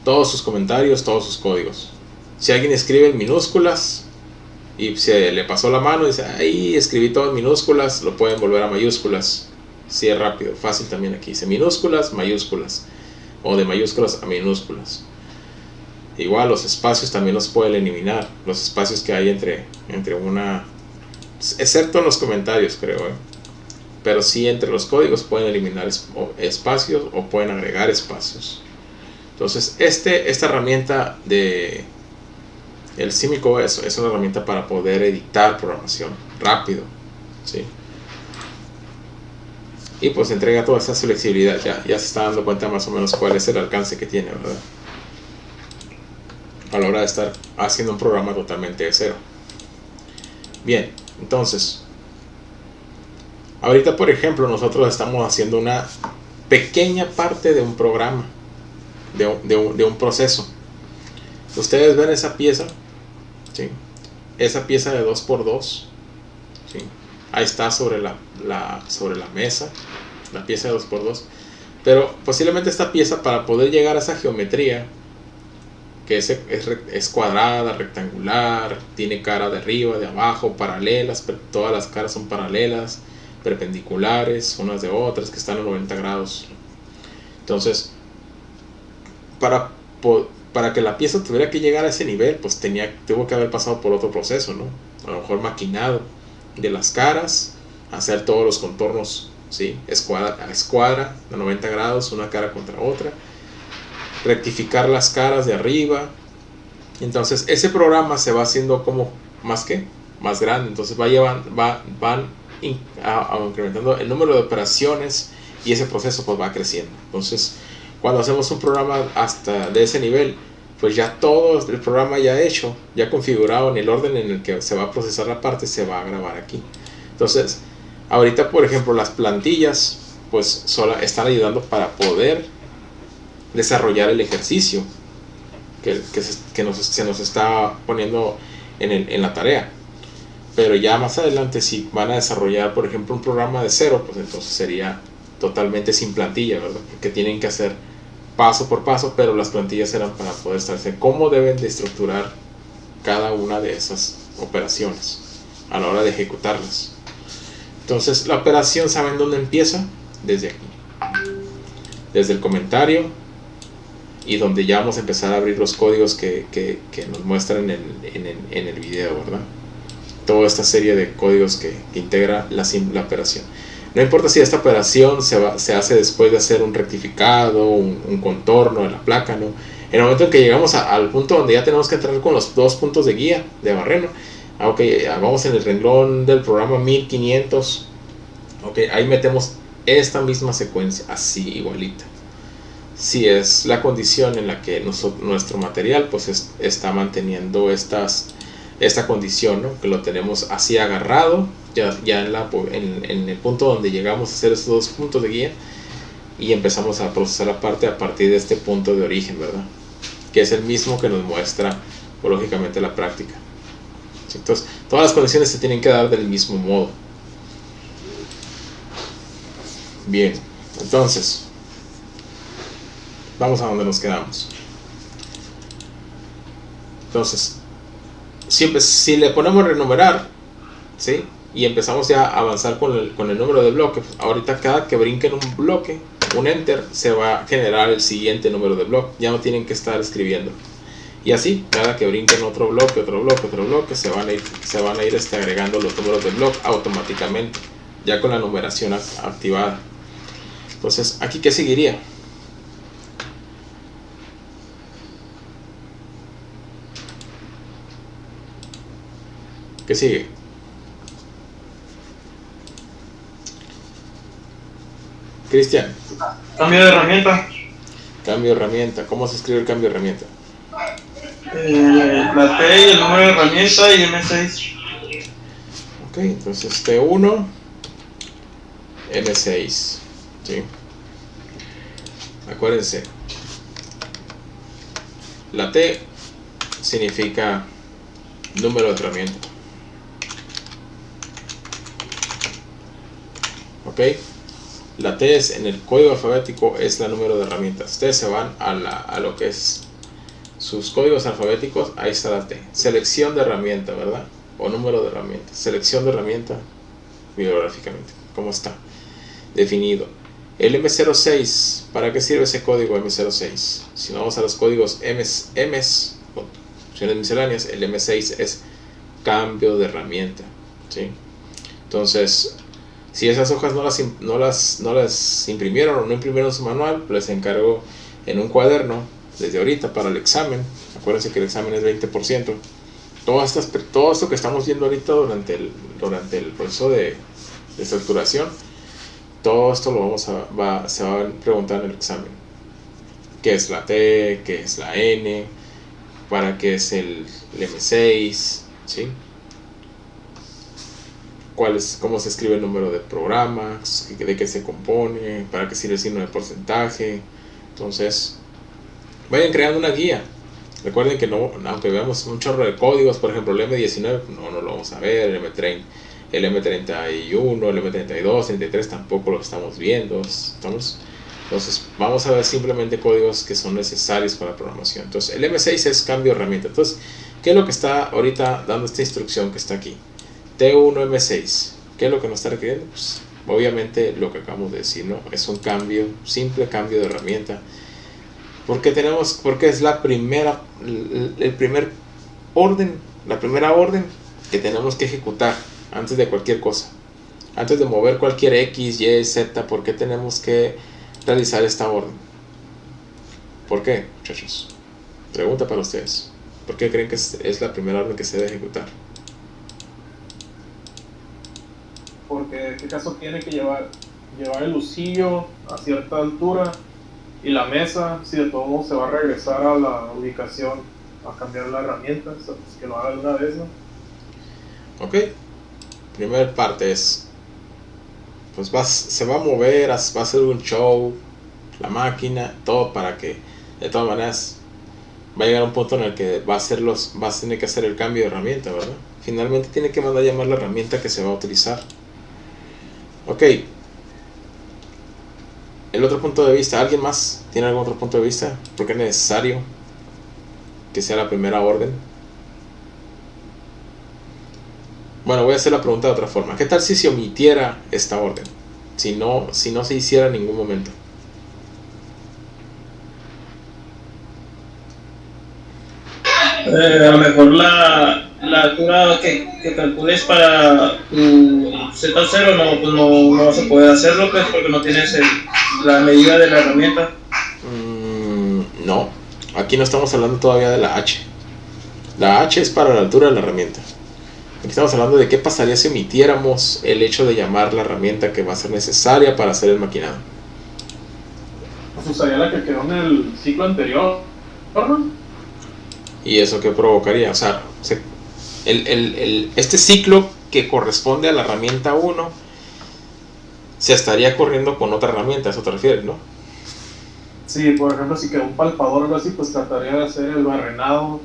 todos sus comentarios, todos sus códigos. Si alguien escribe en minúsculas y se le pasó la mano y dice, ahí escribí todo en minúsculas, lo pueden volver a mayúsculas. Sí, es rápido, fácil también aquí. Dice minúsculas, mayúsculas, o de mayúsculas a minúsculas. Igual los espacios también los pueden eliminar, los espacios que hay entre una, excepto en los comentarios, creo, pero sí entre los códigos pueden eliminar espacios o pueden agregar espacios. Entonces esta herramienta de el Simico es una herramienta para poder editar programación rápido, ¿sí? y pues entrega toda esa flexibilidad. Ya se está dando cuenta más o menos cuál es el alcance que tiene, ¿verdad? A la hora de estar haciendo un programa totalmente de cero. Bien, entonces ahorita por ejemplo nosotros estamos haciendo una pequeña parte de un programa, de un proceso. Ustedes ven esa pieza, ¿sí? Esa pieza de 2x2, ¿sí? Ahí está sobre la mesa, la pieza de 2x2. Pero posiblemente esta pieza, para poder llegar a esa geometría, que es cuadrada, rectangular, tiene cara de arriba, de abajo, paralelas, todas las caras son paralelas, perpendiculares unas de otras, que están a 90 grados. Entonces, para que la pieza tuviera que llegar a ese nivel, pues tuvo que haber pasado por otro proceso, ¿no? A lo mejor maquinado de las caras, hacer todos los contornos, ¿sí? Escuadra a 90 grados, una cara contra otra, rectificar las caras de arriba. Entonces ese programa se va haciendo como más grande. Entonces van incrementando el número de operaciones y ese proceso pues va creciendo. Entonces cuando hacemos un programa hasta de ese nivel, pues ya todo el programa ya hecho, ya configurado en el orden en el que se va a procesar la parte, se va a grabar aquí. Entonces ahorita por ejemplo las plantillas pues solo están ayudando para poder desarrollar el ejercicio que se nos está poniendo en la tarea. Pero ya más adelante, si van a desarrollar por ejemplo un programa de cero, pues entonces sería totalmente sin plantilla, ¿verdad? Porque tienen que hacer paso por paso, pero las plantillas eran para poder establecer cómo deben de estructurar cada una de esas operaciones a la hora de ejecutarlas. Entonces la operación, ¿saben dónde empieza? Desde aquí, desde el comentario, y donde ya vamos a empezar a abrir los códigos que nos muestran en el video, ¿verdad? Toda esta serie de códigos que integra la operación. No importa si esta operación se hace después de hacer un rectificado, un contorno de la placa, ¿no? En el momento en que llegamos al punto donde ya tenemos que entrar con los 2 puntos de guía de barreno, vamos en el renglón del programa 1500, ahí metemos esta misma secuencia, así igualita. Si es la condición en la que nuestro material pues está manteniendo esta condición, ¿no? Que lo tenemos así agarrado ya en el punto donde llegamos a hacer estos 2 puntos de guía, y empezamos a procesar la parte a partir de este punto de origen, ¿verdad? Que es el mismo que nos muestra lógicamente la práctica. Entonces todas las condiciones se tienen que dar del mismo modo. Bien, entonces vamos a donde nos quedamos. Entonces, si le ponemos renumerar, ¿sí? Y empezamos ya a avanzar con el número de bloques, pues ahorita cada que brinquen un bloque, un enter, se va a generar el siguiente número de bloque. Ya no tienen que estar escribiendo. Y así, cada que brinquen otro bloque, se van a ir agregando los números de bloque automáticamente, ya con la numeración activada. Entonces, ¿aquí qué seguiría? ¿Qué sigue? Cristian. Cambio de herramienta. Cambio de herramienta. ¿Cómo se escribe el cambio de herramienta? La T y el número de herramienta y M6. Ok, entonces T1, M6. ¿Sí? Acuérdense. La T significa número de herramienta. Ok. La T es en el código alfabético, es la número de herramientas. Ustedes se van a lo que es sus códigos alfabéticos, ahí está la T. Selección de herramienta, ¿verdad? O número de herramienta. Selección de herramienta bibliográficamente. ¿Cómo está? Definido. El M06, ¿para qué sirve ese código M06? Si no vamos a los códigos M's, opciones misceláneas, el M6 es cambio de herramienta, ¿sí? Entonces, si esas hojas no las imprimieron o no imprimieron su manual, les encargo en un cuaderno desde ahorita para el examen. Acuérdense que el examen es 20%. Todo esto que estamos viendo ahorita durante el proceso de estructuración, Todo esto se va a preguntar en el examen. ¿Qué es la T? ¿Qué es la N? ¿Para qué es el M6? ¿Sí? ¿Cómo se escribe el número de programa? ¿De qué se compone? ¿Para qué sirve el signo de porcentaje? Entonces, vayan creando una guía. Recuerden que no, aunque veamos un chorro de códigos, por ejemplo el M19, no lo vamos a ver, el M31, el M32, 33 tampoco lo estamos viendo. Entonces vamos a ver simplemente códigos que son necesarios para la programación. Entonces el M6 es cambio de herramienta. Entonces, ¿qué es lo que está ahorita dando esta instrucción que está aquí? T1 M6. ¿Qué es lo que nos está requiriendo? Pues obviamente lo que acabamos de decir, ¿no? Es un simple cambio de herramienta. Porque es la primera orden que tenemos que ejecutar antes de cualquier cosa. Antes de mover cualquier X, Y, Z, ¿por qué tenemos que realizar esta orden? ¿Por qué, muchachos? Pregunta para ustedes. ¿Por qué creen que es la primera orden que se debe ejecutar? Porque en este caso tiene que llevar el lucillo a cierta altura y la mesa, si de todo modo se va a regresar a la ubicación a cambiar la herramienta, pues que lo haga de una vez, ¿no? Ok, primera parte es, pues se va a mover, va a hacer un show, la máquina, todo para que de todas maneras va a llegar a un punto en el que va a tener que hacer el cambio de herramienta, ¿verdad? Finalmente tiene que mandar a llamar la herramienta que se va a utilizar. Ok. El otro punto de vista, ¿alguien más tiene algún otro punto de vista? ¿Por qué es necesario que sea la primera orden? Bueno, voy a hacer la pregunta de otra forma. ¿Qué tal si se omitiera esta orden? Si no se hiciera en ningún momento. A lo mejor la altura que calcules para tu Z0 no vas a poder hacerlo, pues, porque no tienes la medida de la herramienta. No, aquí no estamos hablando todavía de la H. La H es para la altura de la herramienta. Aquí estamos hablando de qué pasaría si omitiéramos el hecho de llamar la herramienta que va a ser necesaria para hacer el maquinado. Pues usaría la que quedó en el ciclo anterior, ¿no? ¿Y eso qué provocaría? O sea, este ciclo que corresponde a la herramienta 1 se estaría corriendo con otra herramienta, a eso te refieres, ¿no? Sí, por ejemplo, si quedó un palpador o algo así, pues trataría de hacer el barrenado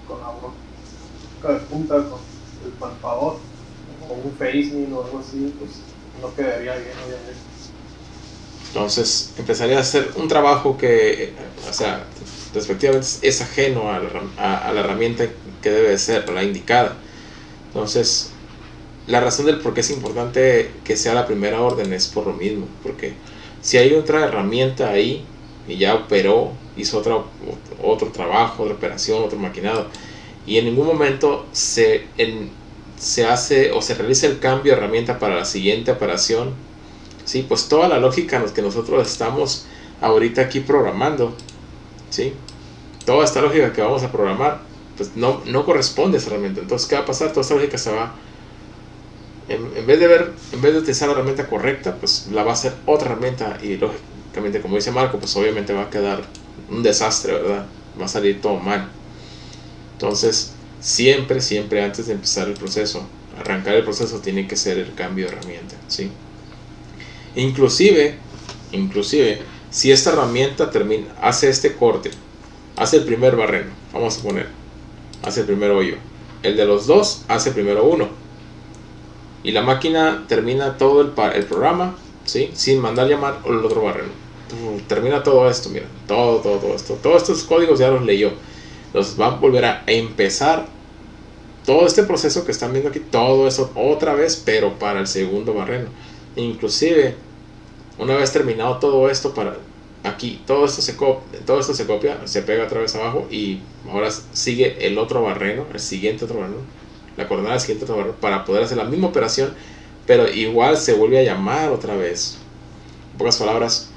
con la boca de punta, con el palpador, o un face mill o algo así, pues no quedaría bien, obviamente. Entonces empezaría a hacer un trabajo que, o sea, respectivamente es ajeno a la herramienta que debe de ser, la indicada. Entonces, la razón del por qué es importante que sea la primera orden es por lo mismo, porque si hay otra herramienta ahí y ya operó, hizo otro trabajo, otra operación, otro maquinado, y en ningún momento se hace o se realiza el cambio de herramienta para la siguiente operación, ¿sí? Pues toda la lógica en la que nosotros estamos ahorita aquí programando, ¿sí? Toda esta lógica que vamos a programar, pues no corresponde a esa herramienta. Entonces, ¿qué va a pasar? Toda esta lógica se va, en vez de utilizar la herramienta correcta, pues la va a hacer otra herramienta, y lógicamente, como dice Marco, pues obviamente va a quedar un desastre, ¿verdad? Va a salir todo mal. Entonces, siempre antes de empezar el proceso, arrancar el proceso, tiene que ser el cambio de herramienta, ¿sí? Inclusive, si esta herramienta hace este corte, hace el primer barreno, vamos a poner, hace el primer hoyo, el de los dos hace primero uno, y la máquina termina todo el programa, ¿sí? Sin mandar llamar el otro barreno. Termina todo esto, miren, todo esto, todos estos códigos ya los leyó, los va a volver a empezar todo este proceso que están viendo aquí, todo eso otra vez, pero para el segundo barreno. Inclusive, una vez terminado todo esto, para aquí, todo esto se copia, se pega otra vez abajo, y ahora sigue el otro barreno, el siguiente otro barreno, la coordenada del siguiente otro barreno, para poder hacer la misma operación, pero igual se vuelve a llamar otra vez. En pocas palabras,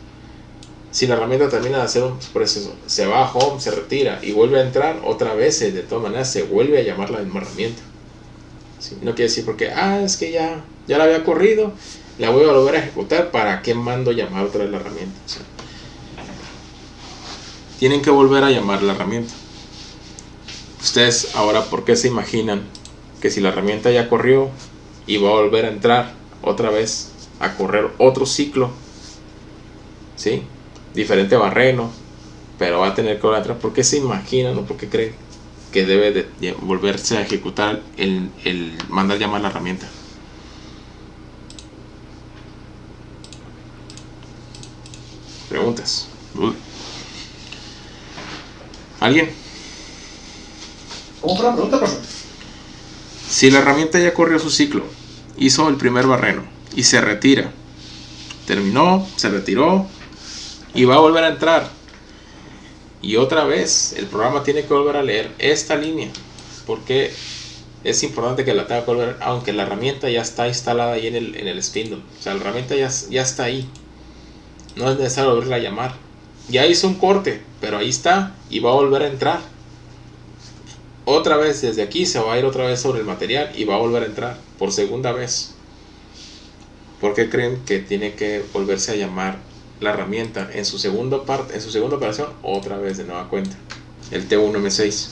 si la herramienta termina de hacer un proceso, se va a home, se retira y vuelve a entrar otra vez, de todas maneras se vuelve a llamar la misma herramienta, ¿sí? No quiere decir porque es que ya la había corrido, la voy a volver a ejecutar, ¿para qué mando llamar otra vez la herramienta? O sea, tienen que volver a llamar la herramienta. Ustedes ahora, ¿por qué se imaginan que si la herramienta ya corrió y va a volver a entrar otra vez a correr otro ciclo, ¿sí? Diferente barreno, pero va a tener que volver a entrar? ¿Por qué se imaginan o por qué creen que debe de volverse a ejecutar el mandar llamar la herramienta? Preguntas. ¿Alguien? ¿Cómo fue la pregunta, profe? Si la herramienta ya corrió su ciclo, hizo el primer barreno y se retira, terminó, se retiró y va a volver a entrar, y otra vez el programa tiene que volver a leer esta línea, porque es importante que la tenga que volver, aunque la herramienta ya está instalada ahí en el spindle. O sea, la herramienta ya está ahí, no es necesario volverla a llamar. Ya hizo un corte, pero ahí está y va a volver a entrar. Otra vez desde aquí se va a ir otra vez sobre el material y va a volver a entrar por segunda vez. ¿Por qué creen que tiene que volverse a llamar la herramienta en su segunda parte, en su segunda operación, otra vez de nueva cuenta? El T1M6.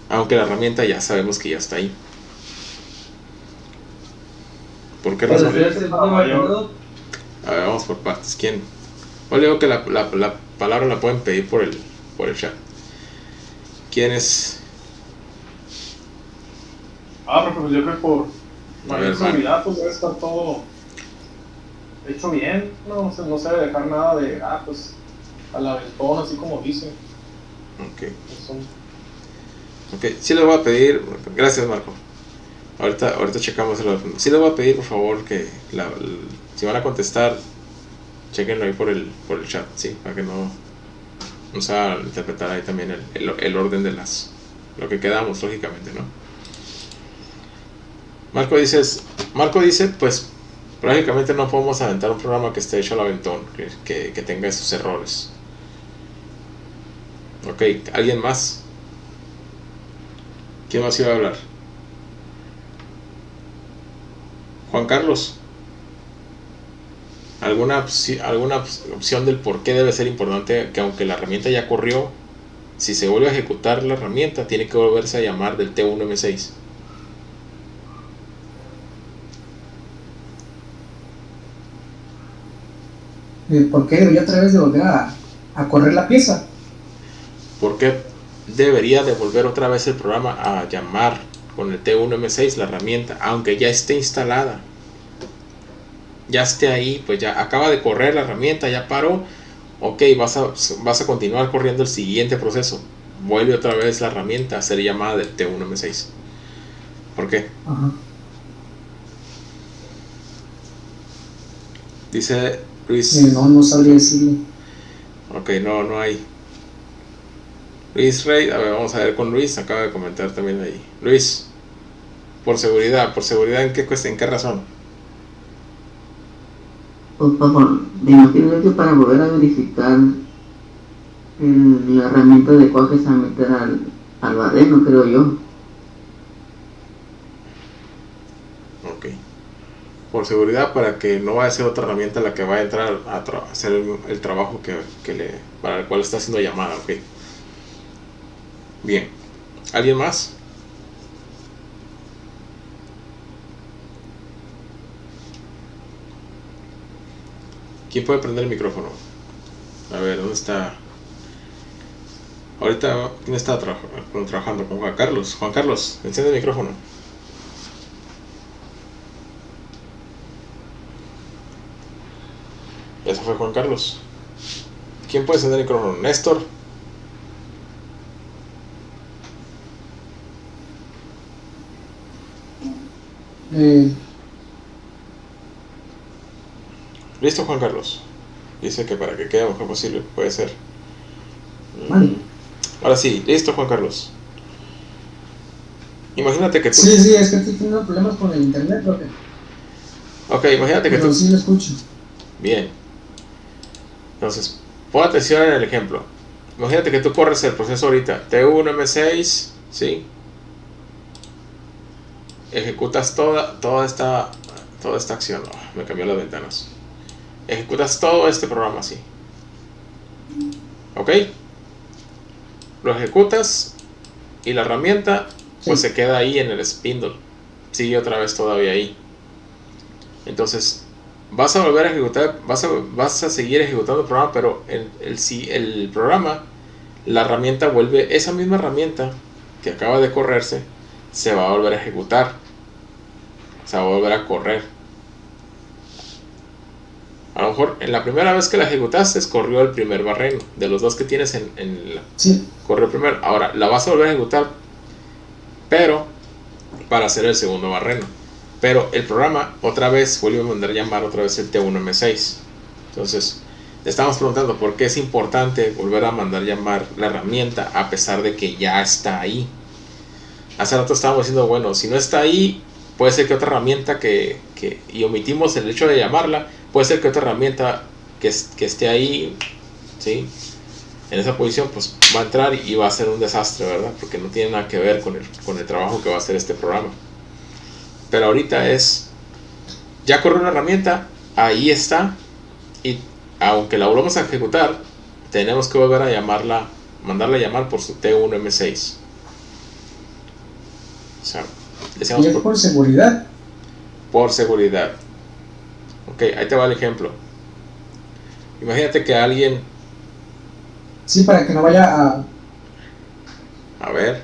Aunque la herramienta ya sabemos que ya está ahí. ¿Por qué razón? A ver, vamos por partes. ¿Quién? Yo le digo que la palabra la pueden pedir por el chat. ¿Quién es? Pero pues yo creo que por A ver, seguridad pues debe estar todo hecho bien, no se debe dejar nada de, pues al aventón, así como dice. Ok. Ok, sí les voy a pedir, gracias Marco. Ahorita checamos sí les voy a pedir por favor que si van a contestar, chequenlo ahí por el chat, sí, para que no se va a interpretar ahí también el orden de lo que quedamos, lógicamente, ¿no? Marco dice, pues lógicamente no podemos aventar un programa que esté hecho al aventón, que tenga esos errores. Ok, ¿alguien más? ¿Quién más iba a hablar? Juan Carlos. ¿Alguna opción del por qué debe ser importante que aunque la herramienta ya corrió, si se vuelve a ejecutar la herramienta, tiene que volverse a llamar del T1M6? ¿Por qué debería otra vez de volver a correr la pieza? ¿Por qué debería de volver otra vez el programa a llamar con el T1M6 la herramienta, aunque ya esté instalada? Ya esté ahí, pues ya acaba de correr la herramienta, ya paró. Ok, vas a continuar corriendo el siguiente proceso. Vuelve otra vez la herramienta a ser llamada del T1M6. ¿Por qué? Ajá. Dice Luis. No sabría decirle. Ok, no hay. Luis Rey, a ver, vamos a ver con Luis, acaba de comentar también ahí. Luis, por seguridad, ¿en qué razón? Pues me imagino que para volver a verificar la herramienta de cuaje a meter al barreno, creo yo. Ok. Por seguridad, para que no vaya a ser otra herramienta la que va a entrar a hacer el trabajo para el cual está siendo llamada. Ok. Bien. ¿Alguien más? ¿Quién puede prender el micrófono? A ver, ¿dónde está? Ahorita, ¿quién está trabajando con Juan Carlos? Juan Carlos, enciende el micrófono. Eso fue Juan Carlos. ¿Quién puede encender el micrófono? Néstor. Listo, Juan Carlos. Dice que para que quede lo mejor posible, puede ser. Vale. Ahora sí, listo, Juan Carlos. Imagínate que tú. Sí, es que estoy teniendo problemas con el internet, profe. Ok, imagínate que Pero tú. sí lo escucho. Bien. Entonces, pon atención en el ejemplo. Imagínate que tú corres el proceso ahorita, T1M6, ¿sí? Ejecutas toda esta toda esta acción. Me cambió las ventanas. Ejecutas todo este programa así. ¿Ok? Lo ejecutas y la herramienta pues se queda ahí en el spindle. Sigue otra vez todavía ahí. Entonces vas a volver a ejecutar, vas a seguir ejecutando el programa, pero el programa, la herramienta vuelve, esa misma herramienta que acaba de correrse, se va a volver a ejecutar, se va a volver a correr. A lo mejor en la primera vez que la ejecutaste corrió el primer barreno. De los dos que tienes corrió primero. Ahora la vas a volver a ejecutar, pero para hacer el segundo barreno. Pero el programa otra vez vuelve a mandar llamar otra vez el T1M6. Entonces estamos preguntando por qué es importante volver a mandar llamar la herramienta a pesar de que ya está ahí. Hace rato estábamos diciendo, bueno, si no está ahí, puede ser que otra herramienta y omitimos el hecho de llamarla, puede ser que otra herramienta que esté ahí, ¿sí?, en esa posición, pues va a entrar y va a ser un desastre, ¿verdad? Porque no tiene nada que ver con el trabajo que va a hacer este programa. Pero ahorita ya corrió una herramienta, ahí está, y aunque la volvamos a ejecutar, tenemos que volver a llamarla, mandarla a llamar por su T1M6. O sea, y es por seguridad. Por seguridad. Ok, ahí te va el ejemplo. Imagínate que alguien... Sí, para que no vaya A ver.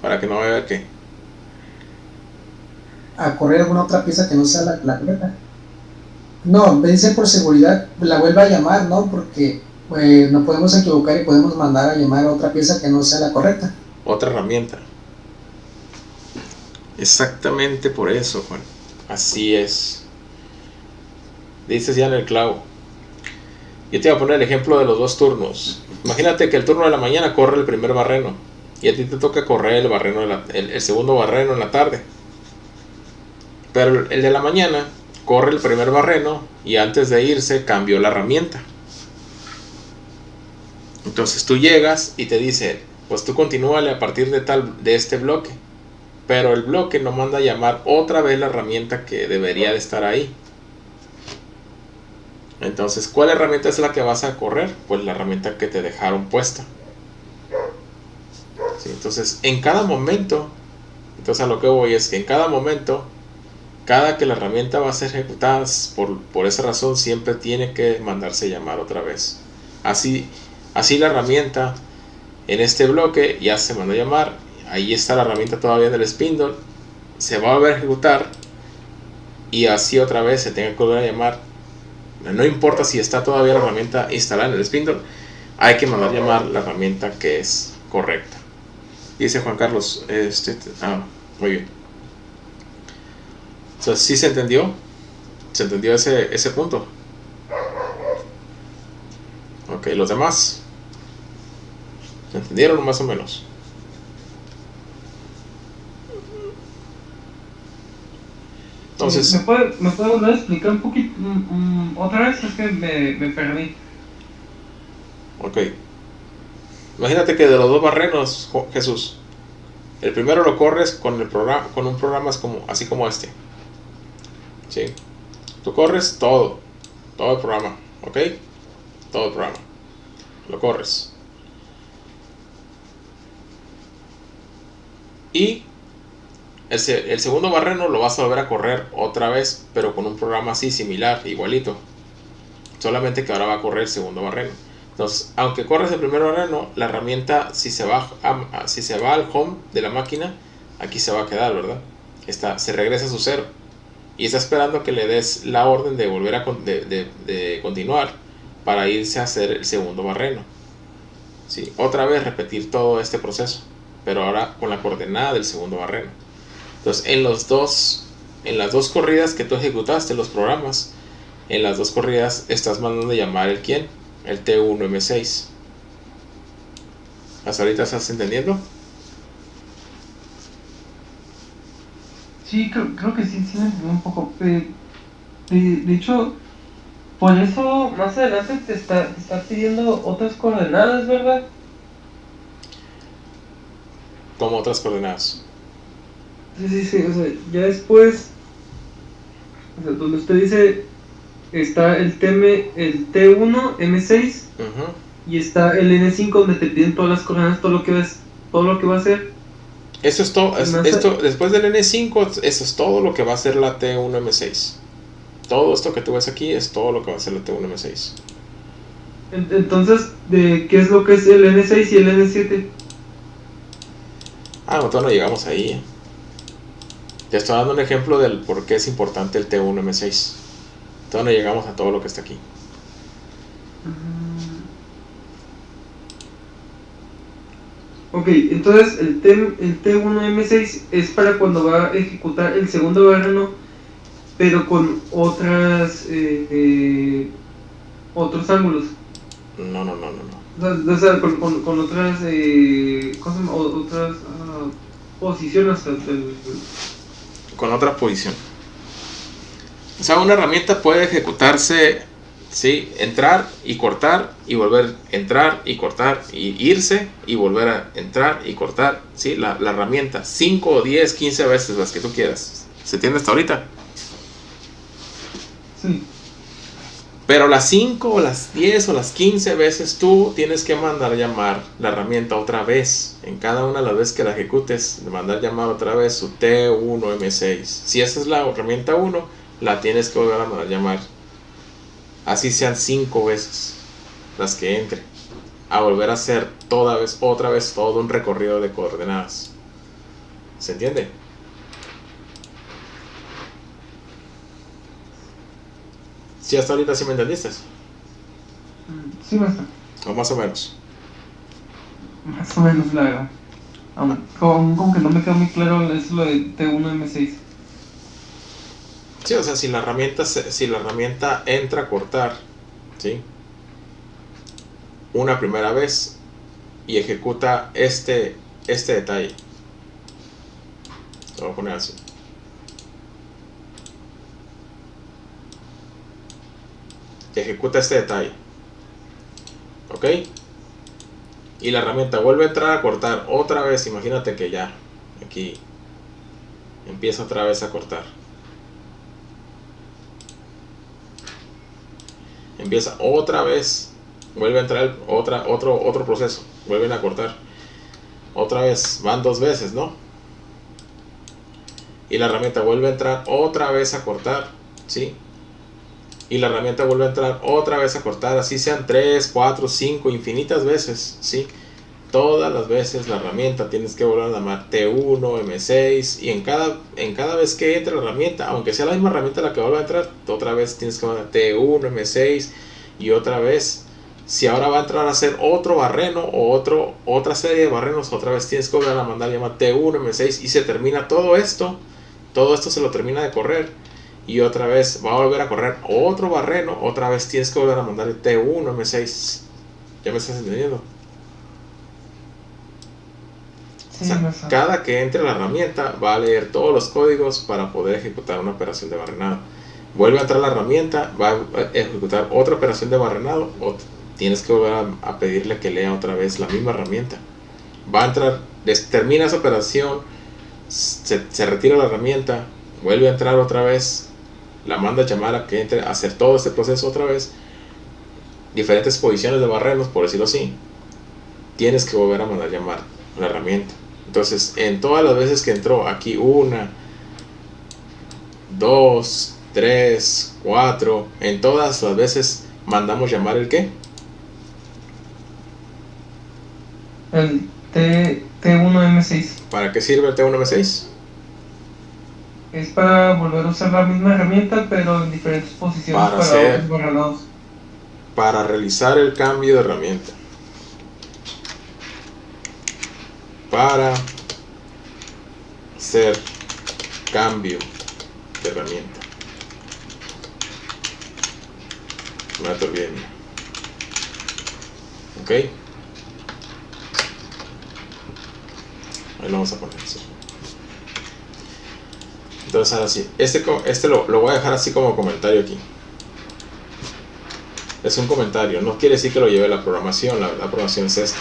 Para que no vaya a qué. A correr alguna otra pieza que no sea la correcta. No, dice por seguridad, la vuelva a llamar, ¿no? Porque nos podemos equivocar y podemos mandar a llamar a otra pieza que no sea la correcta. Otra herramienta. Exactamente por eso, Juan. Así es. Dices ya en el clavo. Yo te voy a poner el ejemplo de los dos turnos. Imagínate que el turno de la mañana corre el primer barreno y a ti te toca correr el segundo barreno en la tarde. Pero el de la mañana corre el primer barreno y antes de irse cambió la herramienta. Entonces tú llegas y te dice, pues tú continúale a partir de este bloque. Pero el bloque no manda a llamar otra vez la herramienta que debería de estar ahí. Entonces, ¿cuál herramienta es la que vas a correr? Pues la herramienta que te dejaron puesta. ¿Sí? Entonces, en cada momento, entonces a lo que voy es que en cada momento, cada que la herramienta va a ser ejecutada, por esa razón siempre tiene que mandarse llamar otra vez. Así la herramienta en este bloque ya se mandó a llamar, ahí está la herramienta todavía en el spindle, se va a volver a ejecutar y así otra vez se tenga que volver a llamar. No importa si está todavía la herramienta instalada en el spindle, hay que mandar llamar la herramienta que es correcta. Dice Juan Carlos, muy bien. Entonces, ¿sí se entendió? ¿Se entendió ese punto? Ok, los demás, ¿se entendieron más o menos? Entonces, ¿Me puede volver a explicar un poquito otra vez? Es que me perdí. Ok. Imagínate que de los dos barrenos, Jesús, el primero lo corres con un programa así como este. ¿Sí? Tú corres todo el programa, ¿ok? Todo el programa. Lo corres. Y el segundo barreno lo vas a volver a correr otra vez, pero con un programa así similar, igualito. Solamente que ahora va a correr el segundo barreno. Entonces, aunque corres el primer barreno, la herramienta, si se va al home de la máquina, aquí se va a quedar, ¿verdad? Se regresa a su cero. Y está esperando que le des la orden de volver de continuar para irse a hacer el segundo barreno. ¿Sí? Otra vez repetir todo este proceso, pero ahora con la coordenada del segundo barreno. Entonces, en las dos corridas que tú ejecutaste, los programas, en las dos corridas estás mandando llamar el T1M6. ¿Hasta ahorita estás entendiendo? Sí, creo que sí me entendí un poco. De hecho, por eso más adelante te está pidiendo otras coordenadas, ¿verdad? ¿Cómo otras coordenadas? Sí, o sea, ya después, o sea, donde usted dice, está el T1, M6, Ujú. y está el N5 donde te piden todas las coordenadas, todo lo que va a hacer. Eso es todo. Y más Esto, después del N5, eso es todo lo que va a hacer la T1M6. Todo esto que tú ves aquí es todo lo que va a hacer la T1M6. Entonces, ¿qué es lo que es el N6 y el N7? Ah, no, todavía no llegamos ahí. Te estoy dando un ejemplo del por qué es importante el T1M6. Todavía no llegamos a todo lo que está aquí. Ok, entonces el T1M6 es para cuando va a ejecutar el segundo barreno, pero con otros ángulos. No. O sea, con otras, ¿cómo se llama? Otras posiciones. Con otra posición. O sea, una herramienta puede ejecutarse, ¿sí? Entrar y cortar y volver a entrar y cortar y irse y volver a entrar y cortar, ¿sí? La herramienta 5 o 10, 15 veces, las que tú quieras. ¿Se entiende hasta ahorita? Sí. Pero las 5 o las 10 o las 15 veces tú tienes que mandar llamar la herramienta otra vez. En cada una de las veces que la ejecutes, mandar llamar otra vez su T1M6. Si esa es la herramienta 1, la tienes que volver a mandar llamar. Así sean 5 veces las que entre. A volver a hacer otra vez todo un recorrido de coordenadas. ¿Se entiende? ¿Sí hasta ahorita sí me entendiste? Sí, maestro. O más o menos. Más o menos, la verdad. Como que no me queda muy claro eso lo de T1M6. Sí, o sea, si la herramienta entra a cortar, ¿sí? Una primera vez y ejecuta este detalle. Lo voy a poner así. Ejecuta este detalle. ¿Ok? Y la herramienta vuelve a entrar a cortar otra vez. Imagínate que ya aquí empieza otra vez a cortar. Empieza otra vez, vuelve a entrar otro proceso, vuelven a cortar otra vez, van 2 veces, ¿no? Y la herramienta vuelve a entrar otra vez a cortar, ¿sí? Y la herramienta vuelve a entrar otra vez a cortar, así sean 3, 4, 5, infinitas veces, ¿sí? Todas las veces la herramienta tienes que volver a llamar T1, M6, y en cada vez que entre la herramienta, aunque sea la misma herramienta la que vuelve a entrar, otra vez tienes que llamar T1, M6, y otra vez, si ahora va a entrar a hacer otro barreno o otra serie de barrenos, otra vez tienes que volver a mandar llamar T1, M6, y se termina todo esto se lo termina de correr, y otra vez va a volver a correr otro barreno, otra vez tienes que volver a mandarle T1, M6. ¿Ya me estás entendiendo? O sea, cada que entre la herramienta va a leer todos los códigos para poder ejecutar una operación de barrenado. Vuelve a entrar la herramienta, va a ejecutar otra operación de barrenado, o tienes que volver a pedirle que lea otra vez la misma herramienta. Va a entrar, termina esa operación, se retira la herramienta, vuelve a entrar otra vez, la manda a llamar a que entre a hacer todo este proceso otra vez, diferentes posiciones de barrenos, por decirlo así. Tienes que volver a mandar llamar la herramienta. Entonces, en todas las veces que entró aquí, 1, 2, 3, 4, en todas las veces mandamos llamar el ¿qué? El T1M6. ¿Para qué sirve el T1M6? Es para volver a usar la misma herramienta, pero en diferentes posiciones para otros barrenados. Para realizar el cambio de herramienta. Para hacer cambio de herramienta. No te olvides. Ok. Ahí lo vamos a poner así. Entonces ahora sí, este lo voy a dejar así como comentario aquí. Es un comentario, no quiere decir que lo lleve la programación, la programación es esta.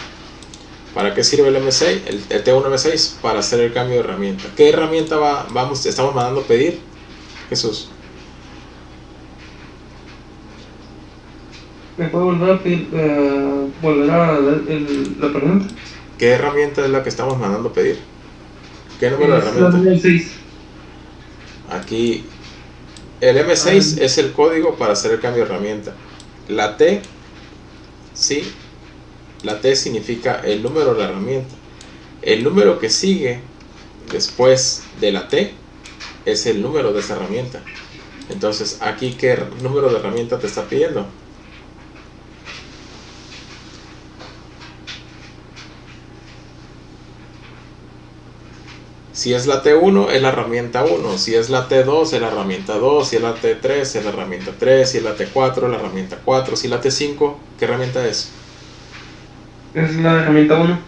¿Para qué sirve el M6? El T1M6 para hacer el cambio de herramienta. ¿Qué herramienta estamos mandando pedir? Jesús. ¿Me puede volver a pedir, volver a dar la pregunta? ¿Qué herramienta es la que estamos mandando pedir? ¿Qué número de Es la herramienta? número 6. Aquí el M6 es el código para hacer el cambio de herramienta. La T, sí, la T significa el número de la herramienta. El número que sigue después de la T es el número de esa herramienta. Entonces, aquí, ¿qué número de herramienta te está pidiendo? Si es la T1, es la herramienta 1. Si es la T2, es la herramienta 2. Si es la T3, es la herramienta 3. Si es la T4, es la herramienta 4. Si es la T5, ¿qué herramienta es? Es la herramienta 1.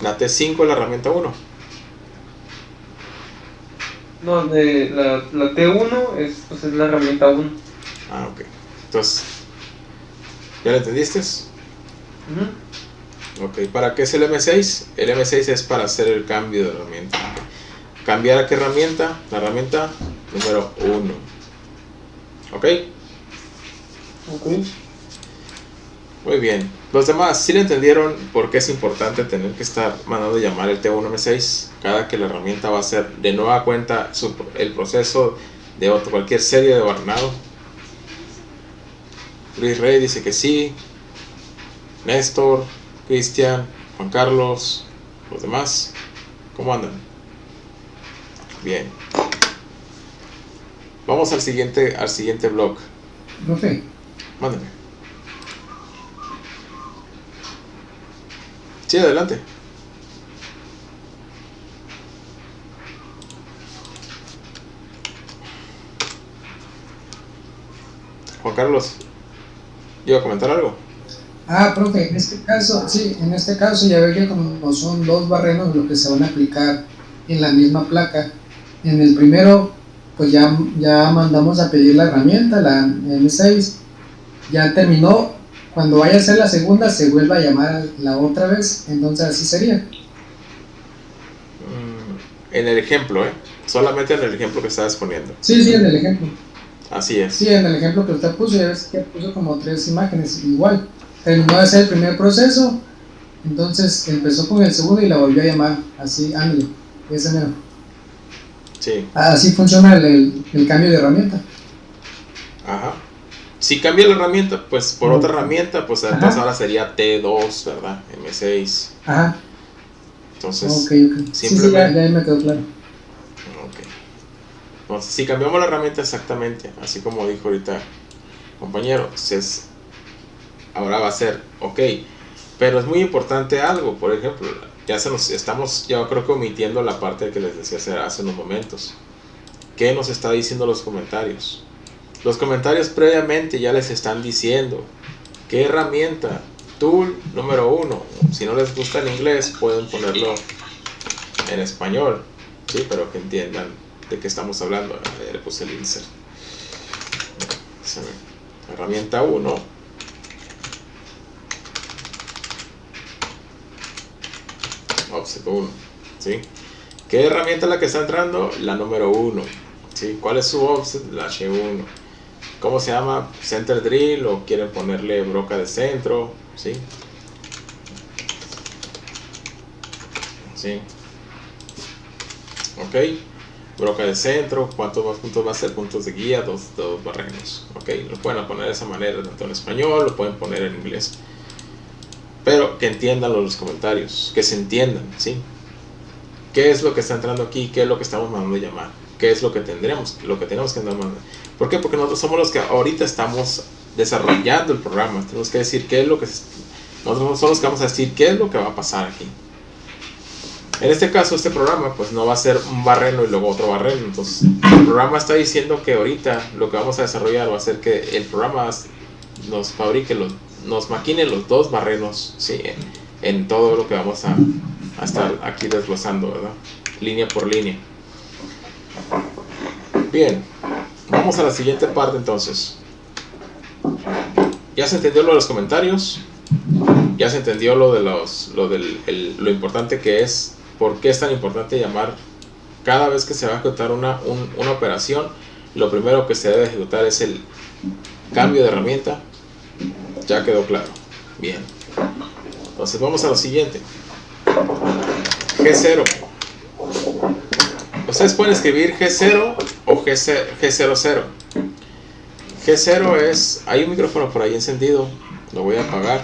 La T5 es la herramienta 1. No, la T1 es la herramienta 1. Ah, ok. Entonces, ¿ya lo entendiste? Ok, ¿para qué es el M6? El M6 es para hacer el cambio de herramienta. ¿Cambiar a qué herramienta? La herramienta número 1. ¿Ok? Ok. Muy bien. Los demás, ¿sí le entendieron por qué es importante tener que estar mandando llamar el T1M6 cada que la herramienta va a hacer de nueva cuenta el proceso de cualquier serie de barrenado? Luis Rey dice que sí. Néstor, Cristian, Juan Carlos, los demás, ¿cómo andan? Bien. Vamos al siguiente blog. Profe, Mándame. Sí, adelante. Juan Carlos, ¿iba a comentar algo? profe, en este caso ya ve que como son dos barrenos lo que se van a aplicar en la misma placa. En el primero, pues ya mandamos a pedir la herramienta, la M6, ya terminó. Cuando vaya a ser la segunda, se vuelve a llamar la otra vez, entonces así sería. En el ejemplo, solamente en el ejemplo que estabas poniendo. Sí, en el ejemplo. Así es. Sí, en el ejemplo que usted puso, ya ves que puso como 3 imágenes, igual. Terminó de hacer el primer proceso, entonces empezó con el segundo y la volvió a llamar, así, ándale, ese mero. Sí. Así funciona el cambio de herramienta. Ajá. Si cambia la herramienta, pues por otra herramienta, pues entonces ahora sería T2, ¿verdad? M6. Ajá. Entonces, Ok. simplemente... Sí, ya me quedó claro. Ok. Entonces, si cambiamos la herramienta exactamente, así como dijo ahorita compañero, ahora va a ser ok. Pero es muy importante algo, por ejemplo, yo creo que omitiendo la parte que les decía hace unos momentos. ¿Qué nos está diciendo los comentarios? Los comentarios previamente ya les están diciendo qué herramienta, tool número 1. Si no les gusta en inglés, pueden ponerlo en español, ¿sí? Pero que entiendan de qué estamos hablando. Le puse el insert. Herramienta 1. Offset 1, ¿sí? ¿Qué herramienta es la que está entrando? La número 1, ¿sí? ¿Cuál es su offset? La H1. ¿Cómo se llama? Center drill, o quieren ponerle broca de centro, ¿sí? ¿Sí? Ok, broca de centro. ¿Cuántos más puntos va a ser? Puntos de guía, dos barrenos. Ok, lo pueden poner de esa manera, tanto en español, lo pueden poner en inglés. Pero que entiendan los comentarios, que se entiendan, ¿sí? ¿Qué es lo que está entrando aquí? ¿Qué es lo que estamos mandando a llamar? ¿Qué es lo que tenemos que andar mandando? ¿Por qué? Porque nosotros somos los que ahorita estamos desarrollando el programa. Tenemos que decir qué es lo que... Nosotros somos los que vamos a decir qué es lo que va a pasar aquí. En este caso, este programa pues no va a ser un barreno y luego otro barreno. Entonces, el programa está diciendo que ahorita lo que vamos a desarrollar va a ser que el programa nos fabrique, nos maquine los dos barrenos, ¿sí? En todo lo que vamos a estar aquí desglosando, ¿verdad? Línea por línea. Bien, vamos a la siguiente parte entonces. ¿Ya se entendió lo de los comentarios? Ya se entendió lo de lo importante que es, por qué es tan importante llamar cada vez que se va a ejecutar una operación. Lo primero que se debe ejecutar es el cambio de herramienta. Ya quedó claro. Bien. Entonces vamos a lo siguiente. G0. Ustedes pueden escribir G0 o G00. G0 es... Hay un micrófono por ahí encendido. Lo voy a apagar.